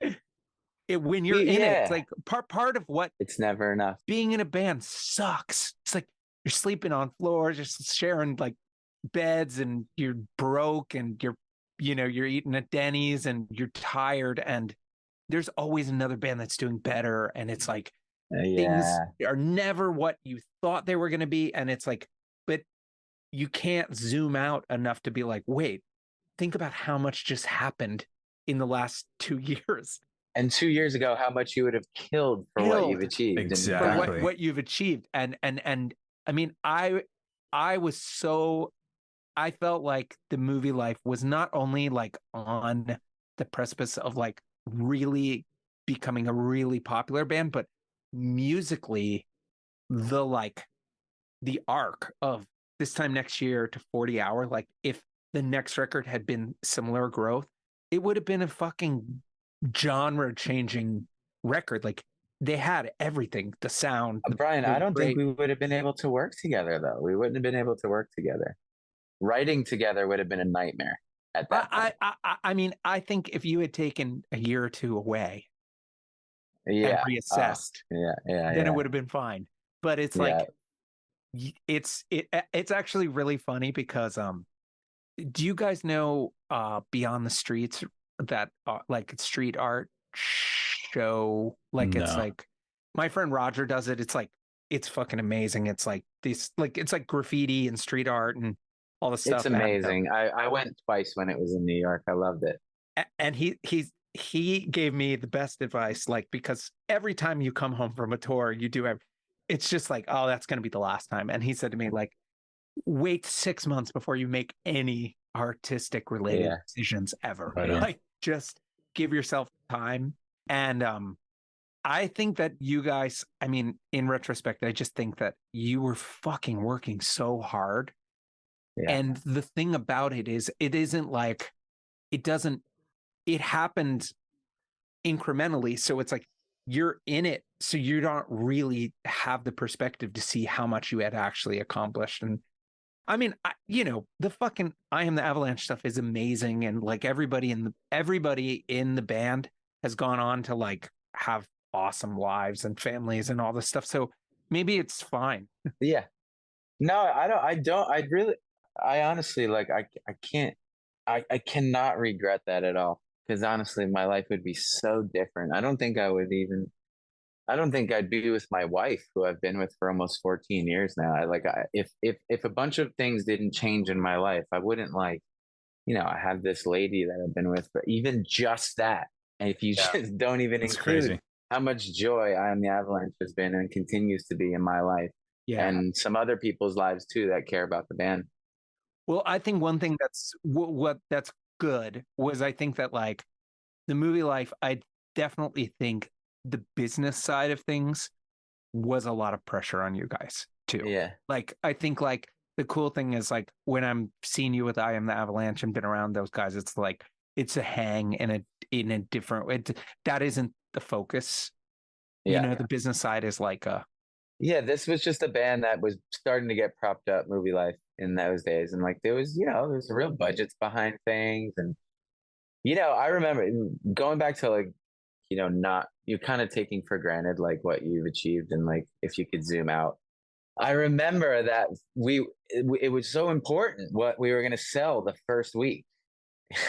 D: when you're in it, it's like part of what
C: it's never enough.
D: Being in a band sucks. It's like you're sleeping on floors, just sharing like beds, and you're broke, and you're eating at Denny's, and you're tired, and there's always another band that's doing better, and it's like things are never what you thought they were going to be, and it's like, but you can't zoom out enough to be like, wait, think about how much just happened in the last 2 years.
C: And 2 years ago, how much you would have killed for what you've achieved.
B: Exactly.
D: For what you've achieved. And I mean, I felt like the Movie Life was not only like on the precipice of like really becoming a really popular band, but musically, the arc of this time next year to 40 Hour, like if the next record had been similar growth, it would have been a fucking genre changing record. Like they had everything, the sound.
C: Brian, I don't think we would have been able to work together though. We wouldn't have been able to work together. Writing together would have been a nightmare at that point.
D: I mean, I think if you had taken a year or two away and reassessed, then it would have been fine. But it's like it's actually really funny because do you guys know Beyond the Streets, that like street art show? Like no. It's like my friend Roger does it. It's like it's fucking amazing. It's like this, like it's like graffiti and street art and all the stuff.
C: It's amazing. I went twice when it was in New York. I loved it.
D: And he gave me the best advice, like, because every time you come home from a tour, you do it's just like, oh, that's going to be the last time. And he said to me, like, wait 6 months before you make any artistic related decisions ever. Right. Like, just give yourself time. And I think that you guys, I mean, in retrospect, I just think that you were fucking working so hard. Yeah. And the thing about it is, it isn't like, it happened incrementally. So it's like, you're in it, so you don't really have the perspective to see how much you had actually accomplished. And I mean, the fucking I Am the Avalanche stuff is amazing, and like everybody in the band has gone on to like have awesome lives and families and all this stuff. So maybe it's fine.
C: Yeah. No, I honestly, like, I cannot regret that at all. Because honestly, my life would be so different. I don't think I'd be with my wife, who I've been with for almost 14 years now. If a bunch of things didn't change in my life, I wouldn't, like, I have this lady that I've been with for even just that. And if you just don't even include how much joy I Am the Avalanche has been and continues to be in my life, and some other people's lives too that care about the band.
D: Well, I think one thing that's good was, I think that like the Movie Life, I definitely think the business side of things was a lot of pressure on you guys too. Yeah. Like, I think like the cool thing is, like, when I'm seeing you with I Am the Avalanche and been around those guys, it's like, it's a hang in a different way. That isn't the focus. Yeah. The business side is like
C: this was just a band that was starting to get propped up, Movie Life, in those days. And like, there's real budgets behind things. And, I remember going back to like, not, you're kind of taking for granted like what you've achieved. And like, if you could zoom out, I remember that it was so important what we were going to sell the first week.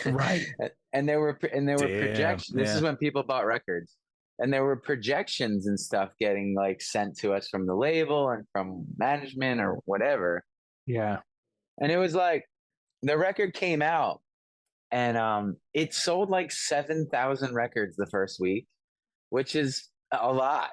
D: Right.
C: and there were projections. This is when people bought records. And there were projections and stuff getting like sent to us from the label and from management or whatever.
D: Yeah.
C: And it was like, the record came out and it sold like 7,000 records the first week, which is a lot.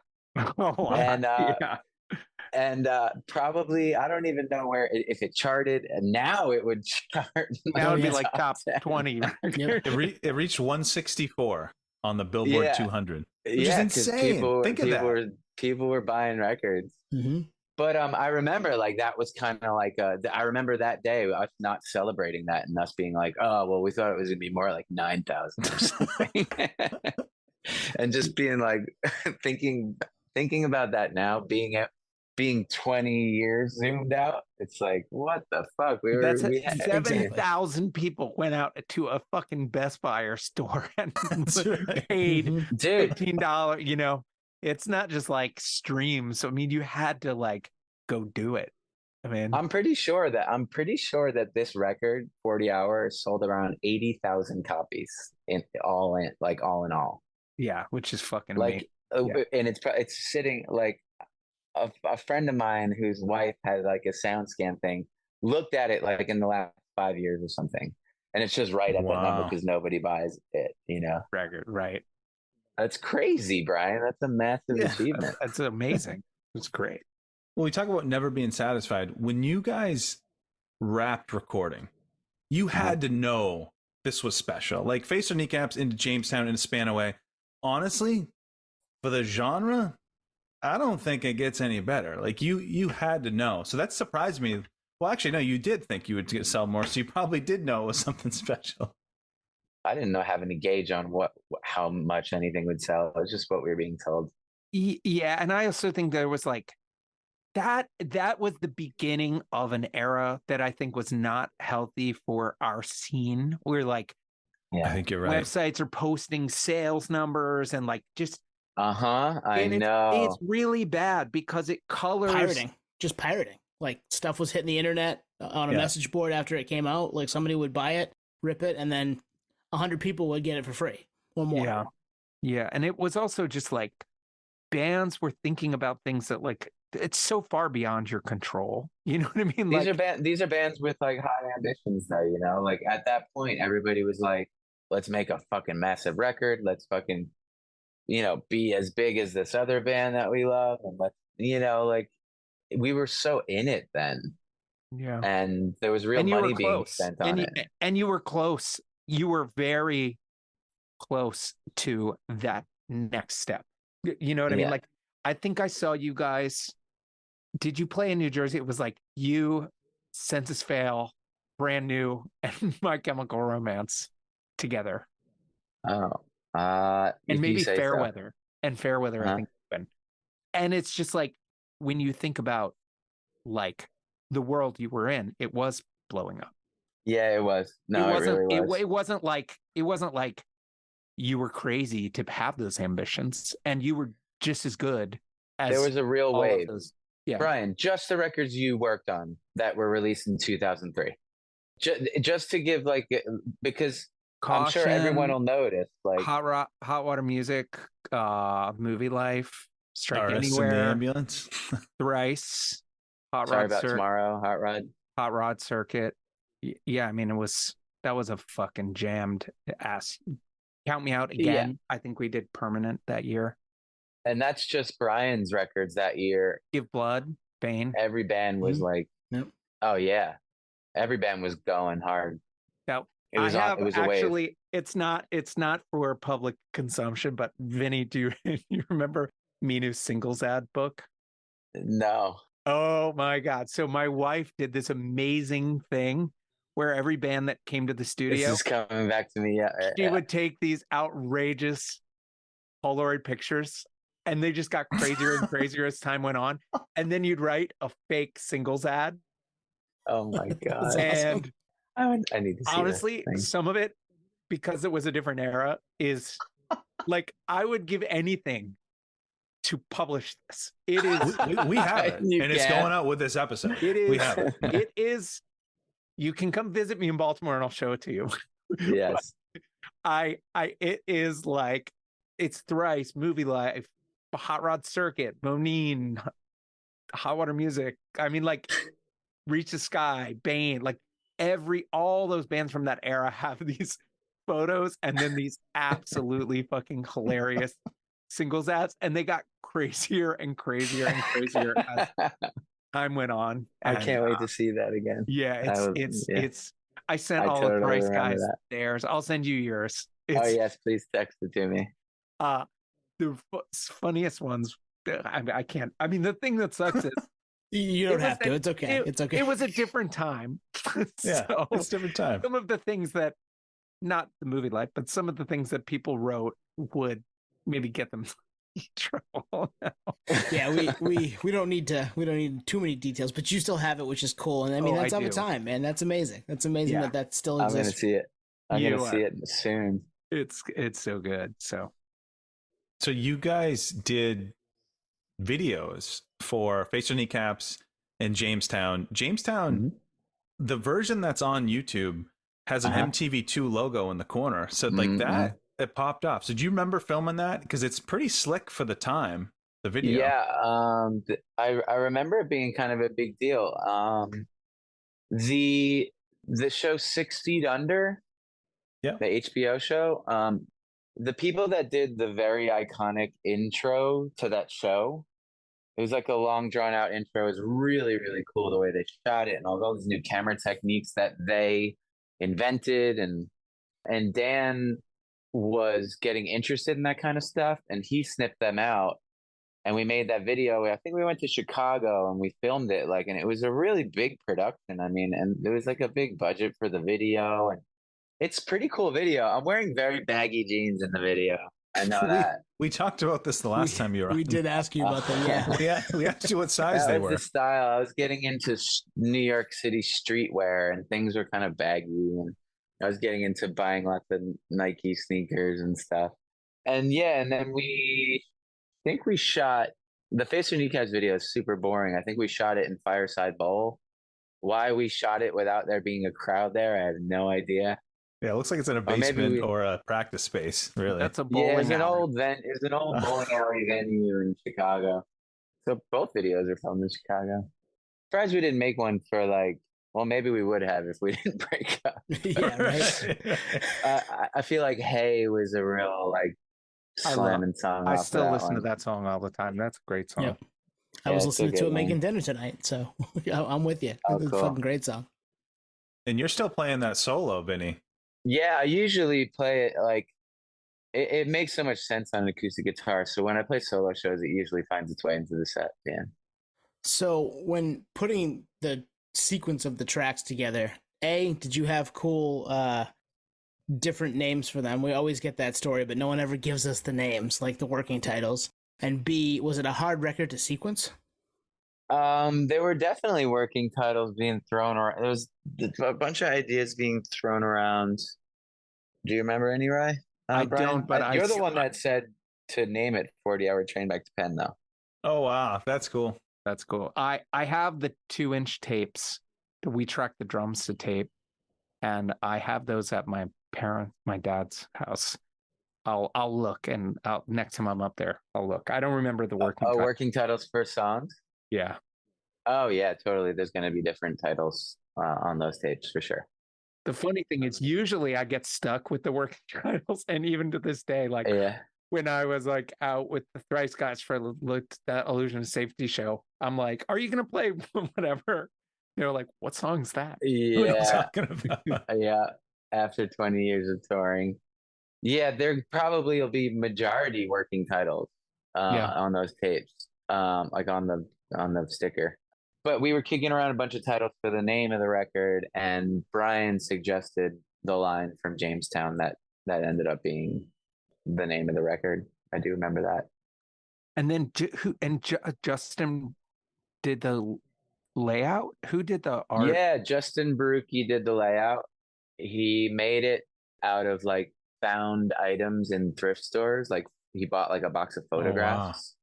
C: And probably, I don't even know if it charted, and now it would chart.
D: That would be like top 20.
B: It reached 164. on the Billboard
C: Yeah.
B: 200, which is insane. Think of that.
C: People were buying records.
A: Mm-hmm.
C: But I remember like that was kind of like I remember that day us not celebrating that and us being like, oh well, we thought it was gonna be more like 9,000 or something, and just being like thinking about that now, being 20 years zoomed out, it's like what the fuck we had
D: 7,000 people went out to a fucking Best Buy or store and paid
C: dude
D: $15. You know, it's not just like streams. I mean, you had to like go do it. I mean,
C: I'm pretty sure that this record 40 hours sold around 80,000 copies in all.
D: Yeah, which is fucking
C: like
D: amazing.
C: And it's sitting like a friend of mine whose wife had like a sound scan thing looked at it like in the last 5 years or something, and it's just right at that number because nobody buys it, you know.
D: Record, right?
C: That's crazy, Brian. That's a massive achievement.
D: That's amazing. It's great.
B: Well, we talk about never being satisfied. When you guys wrapped recording, you had to know this was special. Like Face or Kneecaps into Jamestown in a span away. Honestly, for the genre, I don't think it gets any better. Like you had to know. So that surprised me. Well, actually, no, you did think you would sell more, so you probably did know it was something special.
C: I didn't have any gauge on how much anything would sell. It was just what we were being told.
D: Yeah, and I also think there was like that was the beginning of an era that I think was not healthy for our scene. We're like,
B: I think you're right.
D: Websites are posting sales numbers and like just
C: I know
D: it's really bad because it colors
A: pirating. Like stuff was hitting the internet on a message board after it came out. Like somebody would buy it, rip it, and then 100 people would get it for free or more.
D: Yeah, and it was also just like bands were thinking about things that like it's so far beyond your control. You know what I mean?
C: These are bands with like high ambitions, though. You know, like at that point, everybody was like, "Let's make a fucking massive record. Let's fucking, be as big as this other band that we love." And like we were so in it then.
D: Yeah,
C: and there was real money being spent on it.
D: And you were close. You were very close to that next step. You know what I mean? Like, I think I saw you guys. Did you play in New Jersey? It was like you, Census Fail, Brand New, and My Chemical Romance together.
C: Oh,
D: and maybe Fairweather. And Fairweather, I think. And it's just like when you think about like the world you were in, it was blowing up.
C: Yeah, it was. No, it really was.
D: It wasn't like you were crazy to have those ambitions, and you were just as good as
C: there was a real wave.
D: Yeah,
C: Brian, just the records you worked on that were released in 2003. Just to give like, because Caution, I'm sure everyone will notice. Like
D: Hot Water Music, Movielife, Strike
B: Artists
D: Anywhere,
B: in the Ambulance,
D: Thrice,
C: Sorry About Tomorrow, Hot Rod
D: Circuit. Yeah, I mean that was a fucking jammed ass. Count Me Out Again. Yeah. I think we did Permanent that year.
C: And that's just Brian's records that year.
D: Give Blood, Bane.
C: Every band was like, oh yeah, every band was going hard.
D: Now,
C: it was a wave.
D: It's not for public consumption. But Vinny, do you remember Minu's singles ad book?
C: No.
D: Oh my God! So my wife did this amazing thing where every band that came to the studio,
C: this is coming back to me.
D: She would take these outrageous Polaroid pictures. And they just got crazier and crazier as time went on. And then you'd write a fake singles ad.
C: Oh my God.
D: And
C: awesome. I need to see
D: honestly, some of it, because it was a different era, is like I would give anything to publish this. It is
B: we have it. It's going out with this episode.
D: It is
B: we have it.
D: It is. You can come visit me in Baltimore and I'll show it to you.
C: Yes.
D: It is like it's Thrice, Movielife, Hot Rod Circuit, Monine, Hot Water Music. I mean, like Reach the Sky, Bane, like all those bands from that era have these photos and then these absolutely fucking hilarious singles ads. And they got crazier and crazier and crazier as time went on.
C: I can't wait to see that again.
D: Yeah, it's I sent all the Thrice guys theirs. I'll send you yours.
C: Oh yes, please text it to me.
D: The funniest ones. I can't. I mean, the thing that sucks is
A: You don't have to. It's okay. It's okay.
D: It was a different time.
B: Yeah,
D: So
B: it's a different time.
D: some of the things that, not the movie life, but some of the things that people wrote would maybe get them in trouble.
A: Yeah, we don't need too many details, but you still have it, which is cool. And I mean, that's
D: I
A: of a
D: do.
A: time, man. That's amazing. That's amazing
D: Yeah.
A: that still
C: I'm gonna
A: exists.
C: see it. I'm
D: You
C: gonna see it soon.
D: It's so good. So
B: you guys did videos for Face Your Kneecaps and Jamestown.
C: Mhm.
B: The version that's on YouTube has an MTV2 logo in the corner. So like that, it popped off. So do you remember filming that? Because it's pretty slick for the time, the video.
C: Yeah, I remember it being kind of a big deal. The show 6 Feet Under,
B: Yeah.
C: the HBO show. The people that did the very iconic intro to that show, it was like a long drawn out intro. It was really, really cool the way they shot it and all these new camera techniques that they invented. And Dan was getting interested in that kind of stuff, and he snipped them out. And we made that video. I think we went to Chicago and we filmed it, like, and it was a really big production. I mean, and there was like a big budget for the video, and it's pretty cool video. I'm wearing very baggy jeans in the video. I know that.
B: We talked about this the last time you were on.
A: We did ask you about that. Yeah.
B: We asked you what size they
C: That was
B: were.
C: the style. I was getting into New York City streetwear, and things were kind of baggy, and I was getting into buying lots of Nike sneakers and stuff. And yeah, and then I think we shot the Face Your Kneecaps video is super boring. I think we shot it in Fireside Bowl. Why we shot it without there being a crowd there, I have no idea.
B: Yeah, it looks like it's in a basement or a practice space. Really,
D: that's a bowling.
C: Yeah, it's an
D: alley.
C: old bowling alley venue in Chicago. So both videos are filmed in Chicago. Surprised we didn't make one for like. Well, maybe we would have if we didn't break up.
A: Yeah, right.
C: I feel like "Hey" was a real like slamming song.
D: I
C: off
D: still
C: that
D: listen to
C: one.
D: that song all the time. That's a great song.
A: Yep. I was
C: Yeah,
A: listening
C: it's a
A: to
C: good
A: it making
C: one.
A: dinner tonight, so I'm with you.
C: Oh,
A: It's a
C: cool.
A: fucking great song.
B: And you're still playing that solo, Vinny.
C: Yeah, I usually play it like it makes so much sense on an acoustic guitar. So when I play solo shows, it usually finds its way into the set. Yeah.
A: So when putting the sequence of the tracks together, did you have cool different names for them? We always get that story, but no one ever gives us the names, like the working titles. And B, was it a hard record to sequence?
C: There were definitely working titles being thrown around. There was a bunch of ideas being thrown around. Do you remember any, Rye?
D: I
C: Brian?
D: don't, but
C: you're the one that said to name it 40-hour train back to Penn, though.
B: Oh wow, that's cool.
D: That's cool. I have the 2-inch tapes that we track the drums to tape, and I have those at my dad's house. I'll look, and next time I'm up there, I'll look. I don't remember the working.
C: Working titles for songs.
D: Yeah.
C: Oh yeah, totally. There's going to be different titles on those tapes for sure.
D: The funny thing is, usually I get stuck with the working titles, and even to this day, like when I was like out with the Thrice guys for that Illusion of Safety show, I'm like, "Are you gonna play whatever?" They're like, "What song's that?"
C: Yeah, yeah. After 20 years of touring, yeah, there probably will be majority working titles on those tapes, like on the sticker. But we were kicking around a bunch of titles for the name of the record, and Brian suggested the line from Jamestown that ended up being the name of the record. I do remember that.
D: And then Justin did the layout. Who did the art?
C: Yeah, Justin Barucki did the layout. He made it out of like found items in thrift stores. Like he bought like a box of photographs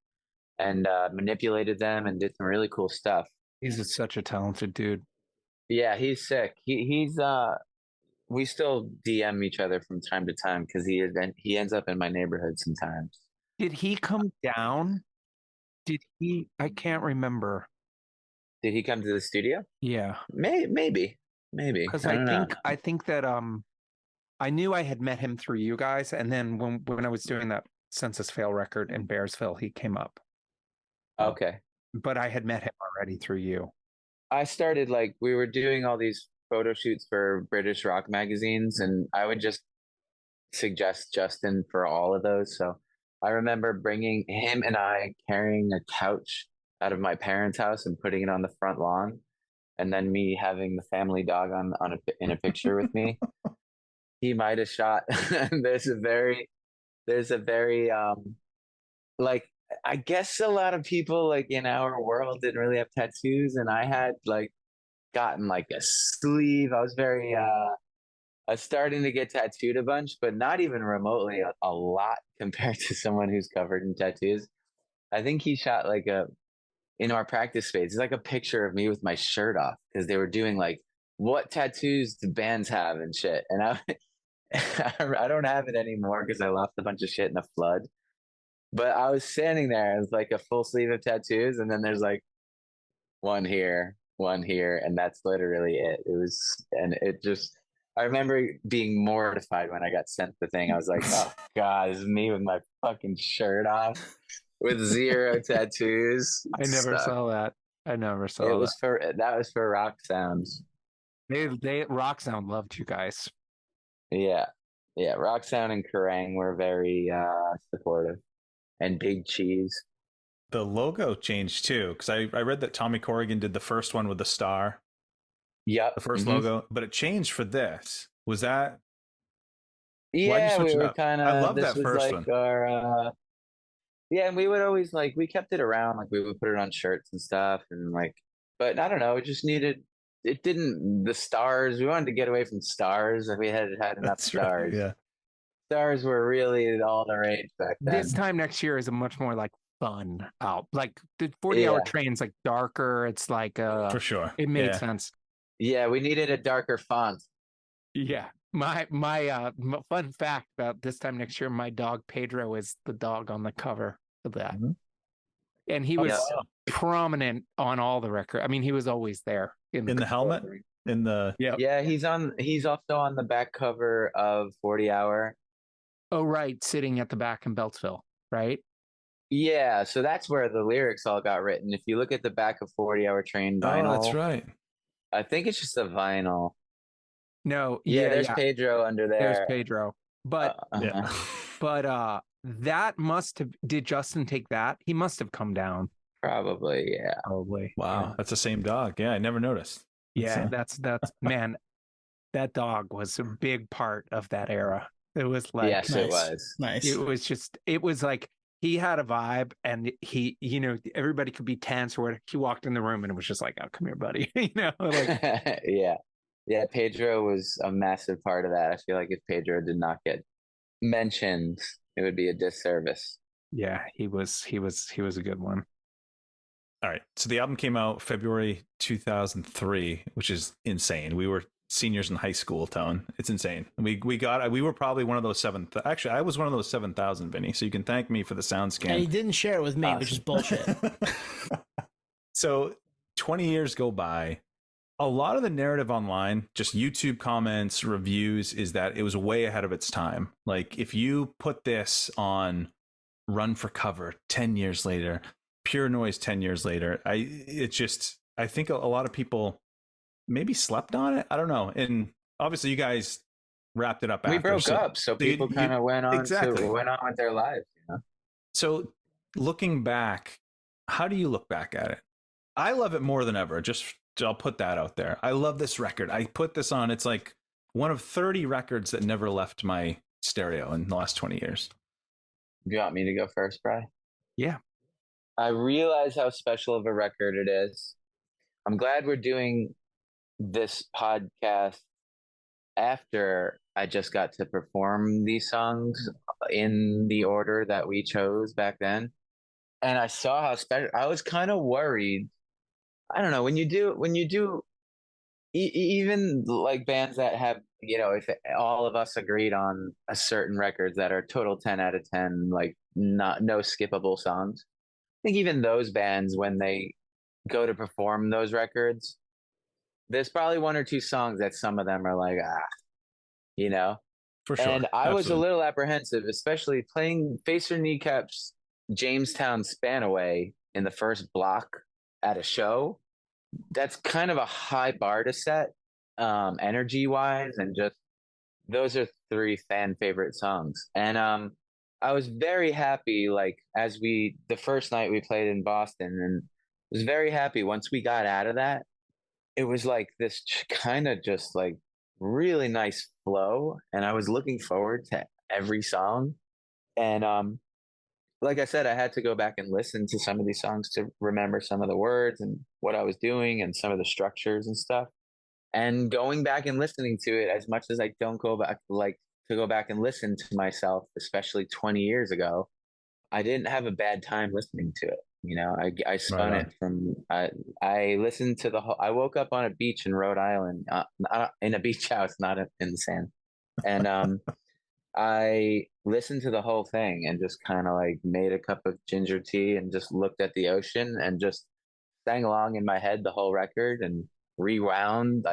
C: and manipulated them and did some really cool stuff.
D: He's such a talented dude.
C: Yeah, he's sick. He's we still DM each other from time to time because he ends up in my neighborhood sometimes.
D: Did he come down? Did he? I can't remember.
C: Did he come to the studio?
D: Yeah,
C: maybe.
D: Because I think that I knew I had met him through you guys, and then when I was doing that Census Fail record in Bearsville, he came up.
C: Okay.
D: But I had met him already through you.
C: I started we were doing all these photo shoots for British rock magazines, and I would just suggest Justin for all of those. So I remember bringing him and I carrying a couch out of my parents' house and putting it on the front lawn, and then me having the family dog in a picture with me. He might have shot. There's a very like, I guess a lot of people like in our world didn't really have tattoos, and I had like gotten like a sleeve. I was starting to get tattooed a bunch, but not even remotely a lot compared to someone who's covered in tattoos. I think he shot like in our practice space, it's like a picture of me with my shirt off, because they were doing like, what tattoos do bands have and shit. And I don't have it anymore because I lost a bunch of shit in a flood. But I was standing there, it's like a full sleeve of tattoos, and then there's like one here, and that's literally it. I remember being mortified when I got sent the thing. I was like, oh God, it's me with my fucking shirt off with zero tattoos.
D: I never saw that. I never saw that.
C: That was for Rock Sounds.
D: They Rock Sound loved you guys.
C: Yeah. Yeah. Rock Sound and Kerrang were very supportive, and Big Cheese.
B: The logo changed too, because I read that Tommy Corrigan did the first one with the star.
C: Yep.
B: The first logo, but it changed for this. Was that?
C: Yeah, we were kind of.
B: I love that first one.
C: Yeah, and we would always like, we kept it around, like we would put it on shirts and stuff, and like, but I don't know, it just needed. It didn't. The stars. We wanted to get away from stars. Like we had enough stars.
B: Right, yeah.
C: Stars were really all the rage back then.
D: This time next year is a much more like fun out. Like the 40-hour train's like darker. It's like
B: for sure.
D: It made sense.
C: Yeah, we needed a darker font.
D: Yeah. My fun fact about this time next year, my dog Pedro is the dog on the cover of that. Mm-hmm. And he was prominent on all the record. I mean, he was always there in the
B: helmet.
C: Yeah, he's also on the back cover of 40 Hour.
D: Oh, right. Sitting at the back in Beltsville, right?
C: Yeah. So that's where the lyrics all got written. If you look at the back of 40 Hour Train vinyl.
B: Oh, that's right.
C: I think it's just a vinyl.
D: No.
C: There's Pedro under there.
D: There's Pedro. But, that must have, did Justin take that? He must have come down.
C: Probably. Yeah.
D: Probably.
B: Wow. Yeah. That's the same dog. Yeah. I never noticed.
D: Yeah. That's man, that dog was a big part of that era. It was like,
C: yes, it was
A: nice.
D: It was like he had a vibe, and he, everybody could be tense or whatever. He walked in the room and it was just like, oh, come here, buddy.
C: Like, yeah. Pedro was a massive part of that. I feel like if Pedro did not get mentioned, it would be a disservice.
D: Yeah, he was a good one.
B: All right. So the album came out February 2003, which is insane. We were seniors in high school, Tone. It's insane. We were probably one of those 7,000. Actually, I was one of those 7,000, Vinny. So you can thank me for the sound scan.
A: And he didn't share it with me, which is bullshit.
B: So 20 years go by. A lot of the narrative online, just YouTube comments, reviews, is that it was way ahead of its time. Like if you put this on Run for Cover 10 years later, Pure Noise 10 years later, I think a lot of people maybe slept on it. I don't know. And obviously you guys wrapped it up after.
C: We broke up, so people kind of went on with their lives,
B: So looking back, how do you look back at it? I love it more than ever. I'll put that out there. I love this record. I put this on. It's like one of 30 records that never left my stereo in the last 20 years.
C: Do you want me to go first, Brian?
D: Yeah.
C: I realize how special of a record it is. I'm glad we're doing this podcast after I just got to perform these songs in the order that we chose back then. And I saw how special. I was kind of worried. I don't know, when you do even like bands that have, if all of us agreed on a certain records that are total 10 out of 10, like no skippable songs. I think even those bands, when they go to perform those records, there's probably one or two songs that some of them are like,
B: For sure.
C: And I was a little apprehensive, especially playing Face Your Kneecaps Jamestown Spanaway in the first block at a show. That's kind of a high bar to set, energy wise, and just those are three fan favorite songs. And I was very happy, like the first night we played in Boston, and was very happy once we got out of that. It was like this kind of just like really nice flow, and I was looking forward to every song. And like I said, I had to go back and listen to some of these songs to remember some of the words and what I was doing and some of the structures and stuff. And going back and listening to it, as much as I don't go back, like to go back and listen to myself, especially 20 years ago, I didn't have a bad time listening to it. You know, I spun
B: Right
C: it from, I listened to the whole, I woke up on a beach in Rhode Island, in a beach house, not in the sand. And I listened to the whole thing and just kind of like made a cup of ginger tea and just looked at the ocean and just sang along in my head the whole record and rewound.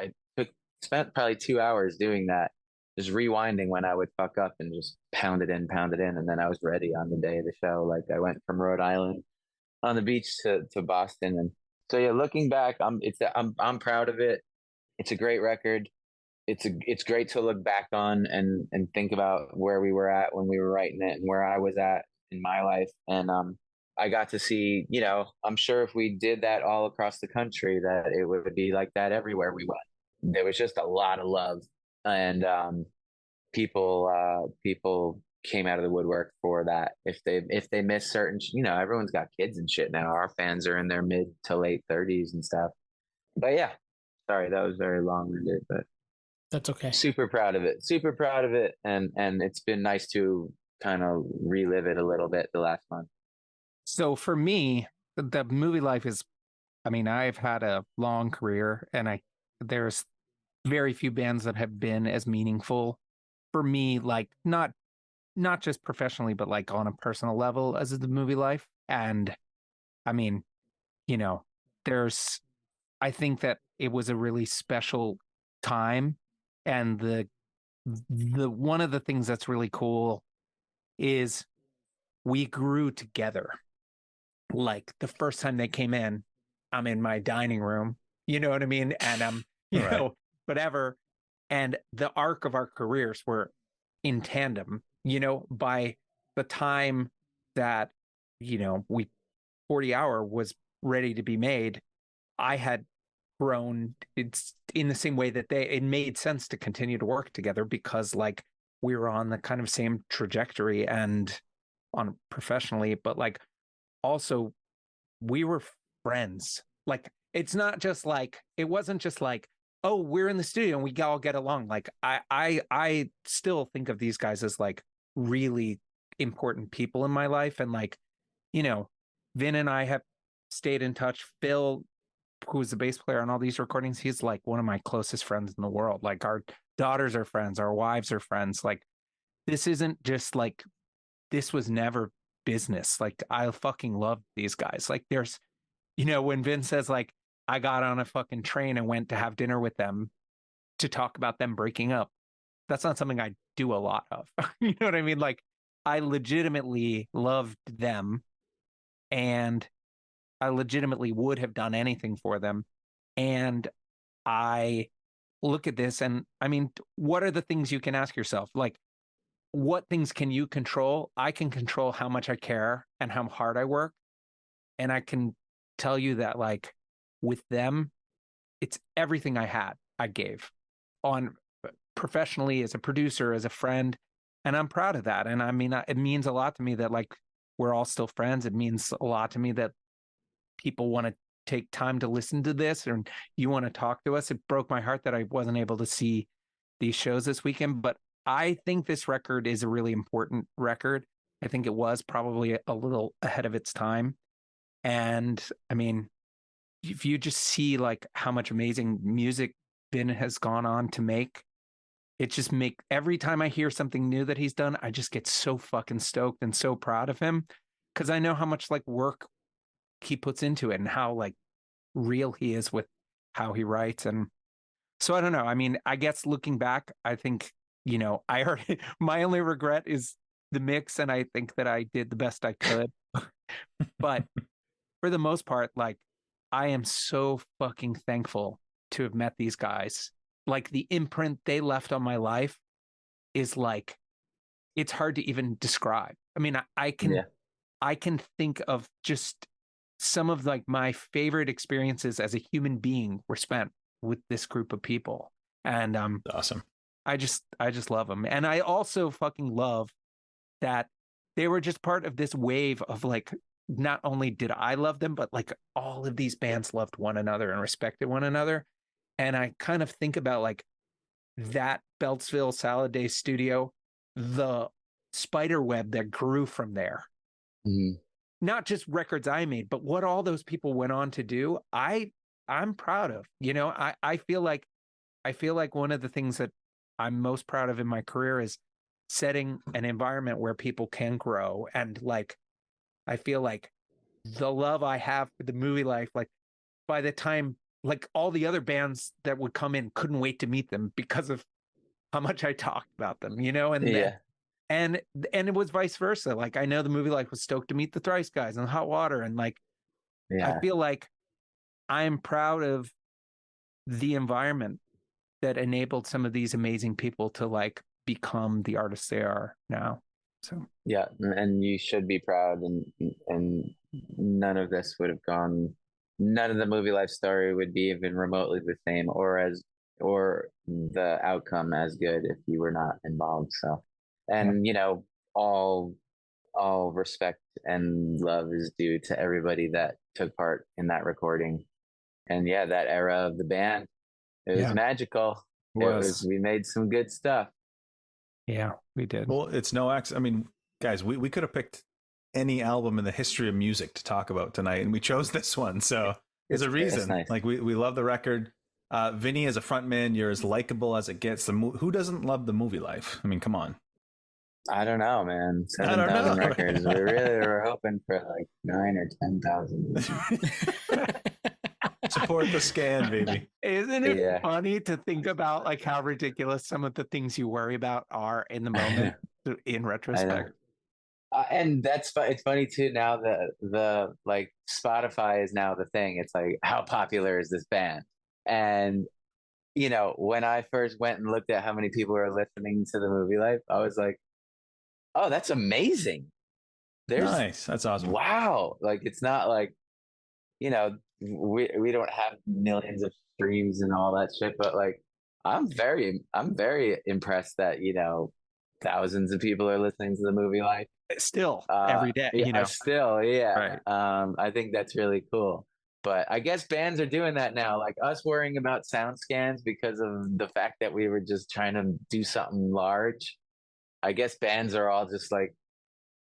C: Spent probably 2 hours doing that, just rewinding when I would fuck up and just pound it in, and then I was ready on the day of the show. Like I went from Rhode Island on the beach to Boston, and so yeah, looking back, I'm proud of it. It's a great record. It's great to look back on and think about where we were at when we were writing it and where I was at in my life. And I got to see, you know, I'm sure if we did that all across the country, that it would be like that everywhere we went. There was just a lot of love, and people came out of the woodwork for that. If they miss certain, you know, everyone's got kids and shit now. Our fans are in their mid to late 30s and stuff. But yeah, sorry, that was very long-winded, but
A: That's okay.
C: super proud of it. Super proud of it. And it's been nice to kind of relive it a little bit the last month.
D: So for me, the movie life is, I mean, I've had a long career, and there's very few bands that have been as meaningful for me, like not just professionally, but like on a personal level as the movie life. And I mean, you know, I think that it was a really special time. And the one of the things that's really cool is we grew together. Like the first time they came in, I'm in my dining room, you know what I mean? And you
B: Right.
D: know, whatever. And the arc of our careers were in tandem, you know, by the time that, you know, 40 Hour was ready to be made, I had grown. It's in the same way that it made sense to continue to work together, because like we were on the kind of same trajectory and on professionally, but like also we were friends. Like it wasn't just like, oh, we're in the studio and we all get along. Like I still think of these guys as like really important people in my life. And like, you know, Vin and I have stayed in touch. Phil, who's the bass player on all these recordings, he's like one of my closest friends in the world. Like our daughters are friends, our wives are friends. Like this isn't just like, this was never business. Like I fucking love these guys. Like there's, you know, when Vin says like, I got on a fucking train and went to have dinner with them to talk about them breaking up, that's not something I do a lot of. You know what I mean? Like I legitimately loved them, and I legitimately would have done anything for them. And I look at this and I mean, what are the things you can ask yourself? Like, what things can you control? I can control how much I care and how hard I work. And I can tell you that, like, with them, it's everything I gave on professionally, as a producer, as a friend. And I'm proud of that. And I mean, it means a lot to me that, like, we're all still friends. It means a lot to me that people want to take time to listen to this and you want to talk to us. It broke my heart that I wasn't able to see these shows this weekend, but I think this record is a really important record. I think it was probably a little ahead of its time. And I mean, if you just see like how much amazing music Ben has gone on to make, it just every time I hear something new that he's done, I just get so fucking stoked and so proud of him, because I know how much like work he puts into it and how like real he is with how he writes. And so I don't know. I mean, I guess looking back, I think, you know, I heard my only regret is the mix, and I think that I did the best I could. But for the most part, like, I am so fucking thankful to have met these guys. Like the imprint they left on my life is like, it's hard to even describe. I mean, I can think of just some of like my favorite experiences as a human being were spent with this group of people. And
B: awesome.
D: I just love them. And I also fucking love that they were just part of this wave of like, not only did I love them, but like all of these bands loved one another and respected one another. And I kind of think about like that Beltsville Salad Day studio, the spider web that grew from there.
C: Mm-hmm.
D: Not just records I made, but what all those people went on to do. I'm proud of, you know, I feel like one of the things that I'm most proud of in my career is setting an environment where people can grow. And like, I feel like the love I have for the Movie Life, like by the time, like all the other bands that would come in couldn't wait to meet them because of how much I talked about them, you know? And and it was vice versa. Like I know the Movie Life was stoked to meet the Thrice guys and Hot Water. And like, I feel like I'm proud of the environment that enabled some of these amazing people to like become the artists they are now. So
C: yeah, and you should be proud, and none of this would have gone, none of the Movie Life story would be even remotely the same or the outcome as good if you were not involved. So, and you know, all respect and love is due to everybody that took part in that recording. And yeah, that era of the band, it was magical. We made some good stuff.
D: Yeah, we did.
B: Well, it's no accident. I mean, guys, we could have picked any album in the history of music to talk about tonight, and we chose this one. So there's a reason.
C: Nice.
B: Like we love the record. Vinny, as a frontman, you're as likable as it gets. Who doesn't love the Movie Life? I mean, come on.
C: I don't know, man. 7,000 records. We really were hoping for like 9 or 10,000.
B: Support the scan, baby.
D: Isn't it funny to think about like how ridiculous some of the things you worry about are in the moment in retrospect?
C: And it's funny too. Now the like Spotify is now the thing. It's like, how popular is this band? And you know, when I first went and looked at how many people are listening to the Movie Life, I was like, oh, that's amazing.
B: Nice. That's awesome.
C: Wow. Like, it's not like, you know, we don't have millions of streams and all that shit, but like, I'm very impressed that, you know, thousands of people are listening to the Movie Life
D: still every day, you know,
C: right. I think that's really cool. But I guess bands are doing that now, like us worrying about sound scans because of the fact that we were just trying to do something large. I guess bands are all just like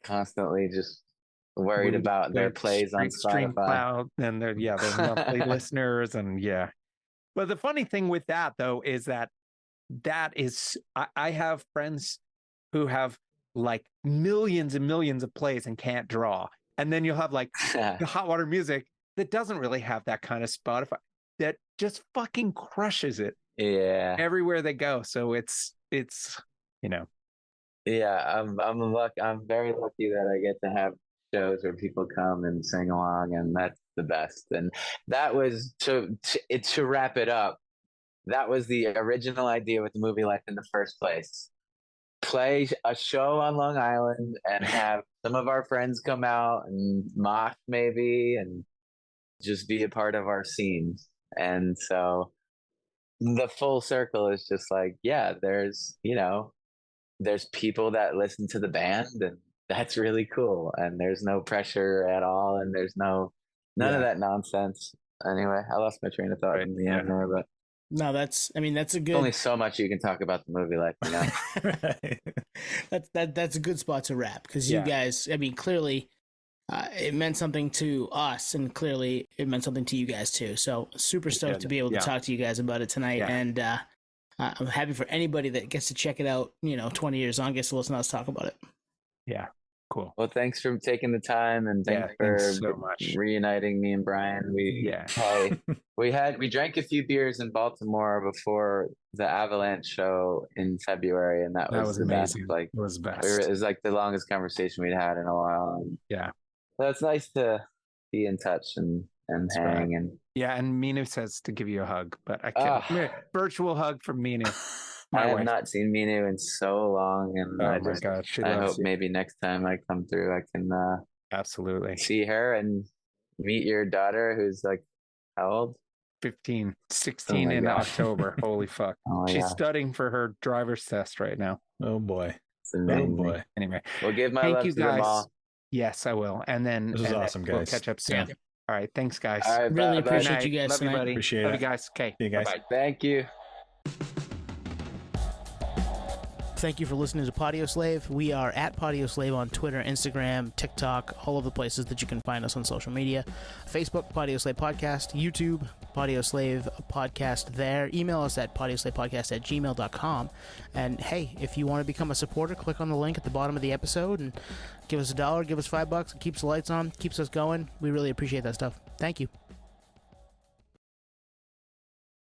C: constantly just worried about their plays on Spotify.
D: Cloud and their monthly listeners. And but the funny thing with that though is that is I have friends who have like millions and millions of plays and can't draw. And then you'll have like the Hot Water Music that doesn't really have that kind of Spotify that just fucking crushes it.
C: Yeah.
D: Everywhere they go. So it's you know.
C: Yeah, I'm very lucky that I get to have shows where people come and sing along, and that's the best. And that was to wrap it up. That was the original idea with the Movie Life in the first place. Play a show on Long Island and have some of our friends come out and mock maybe and just be a part of our scene. And so the full circle is just like, yeah, there's people that listen to the band, and that's really cool. And there's no pressure at all, and there's none of that nonsense. Anyway, I lost my train of thought in the end there, but
A: no, that's a good.
C: Only so much you can talk about the Movie Life, you know.
A: Right. That's a good spot to wrap because you guys. I mean, clearly, it meant something to us, and clearly, it meant something to you guys too. So super stoked to be able to talk to you guys about it tonight, and. I'm happy for anybody that gets to check it out, 20 years on, gets to listen to us talk about it.
D: Yeah, cool.
C: Well, thanks for taking the time, and thanks for
D: so much.
C: reuniting me and Brian. We drank a few beers in Baltimore before the Avalanche show in February, and that was the
D: amazing.
C: best. Like,
D: it was best.
C: It was like the longest conversation we'd had in a while. And so it's nice to be in touch and hang and.
D: Yeah, and Minu says to give you a hug, but I can't. Virtual hug from Minu. My
C: I have
D: wife.
C: not seen Minu in so long, and
D: Oh my God, she
C: I
D: loves
C: hope
D: you.
C: maybe next time I come through, I can
D: Absolutely.
C: see her and meet your daughter, who's like how old?
D: 15,
C: Oh
D: 16
C: my
D: in
C: gosh.
D: October. Holy fuck.
C: Oh my
D: She's
C: gosh,
D: studying for her driver's test right now.
B: Oh boy.
C: it's
B: Oh
C: amazing.
B: boy.
D: Anyway,
C: Well, give my
D: thank
C: love
D: you
C: to them
D: guys.
C: all.
D: Yes, I will. And then
B: This was awesome,
D: we'll
B: guys.
D: catch up soon.
A: Yeah.
D: All right. Thanks, guys.
C: All right,
A: Really
C: bye.
A: appreciate
D: Good
A: you
D: night.
A: guys
D: Love
A: tonight.
D: you, buddy.
B: Appreciate
D: Love
B: it.
D: you guys. Okay.
B: See you guys.
D: Bye-bye.
C: Thank you.
A: Thank you for listening to Podio Slave. We are at Podio Slave on Twitter, Instagram, TikTok, all of the places that you can find us on social media. Facebook, Podio Slave Podcast. YouTube, Podio Slave Podcast there. Email us at podioslavepodcast@gmail.com. And hey, if you want to become a supporter, click on the link at the bottom of the episode and give us $1, give us $5. It keeps the lights on, keeps us going. We really appreciate that stuff. Thank you.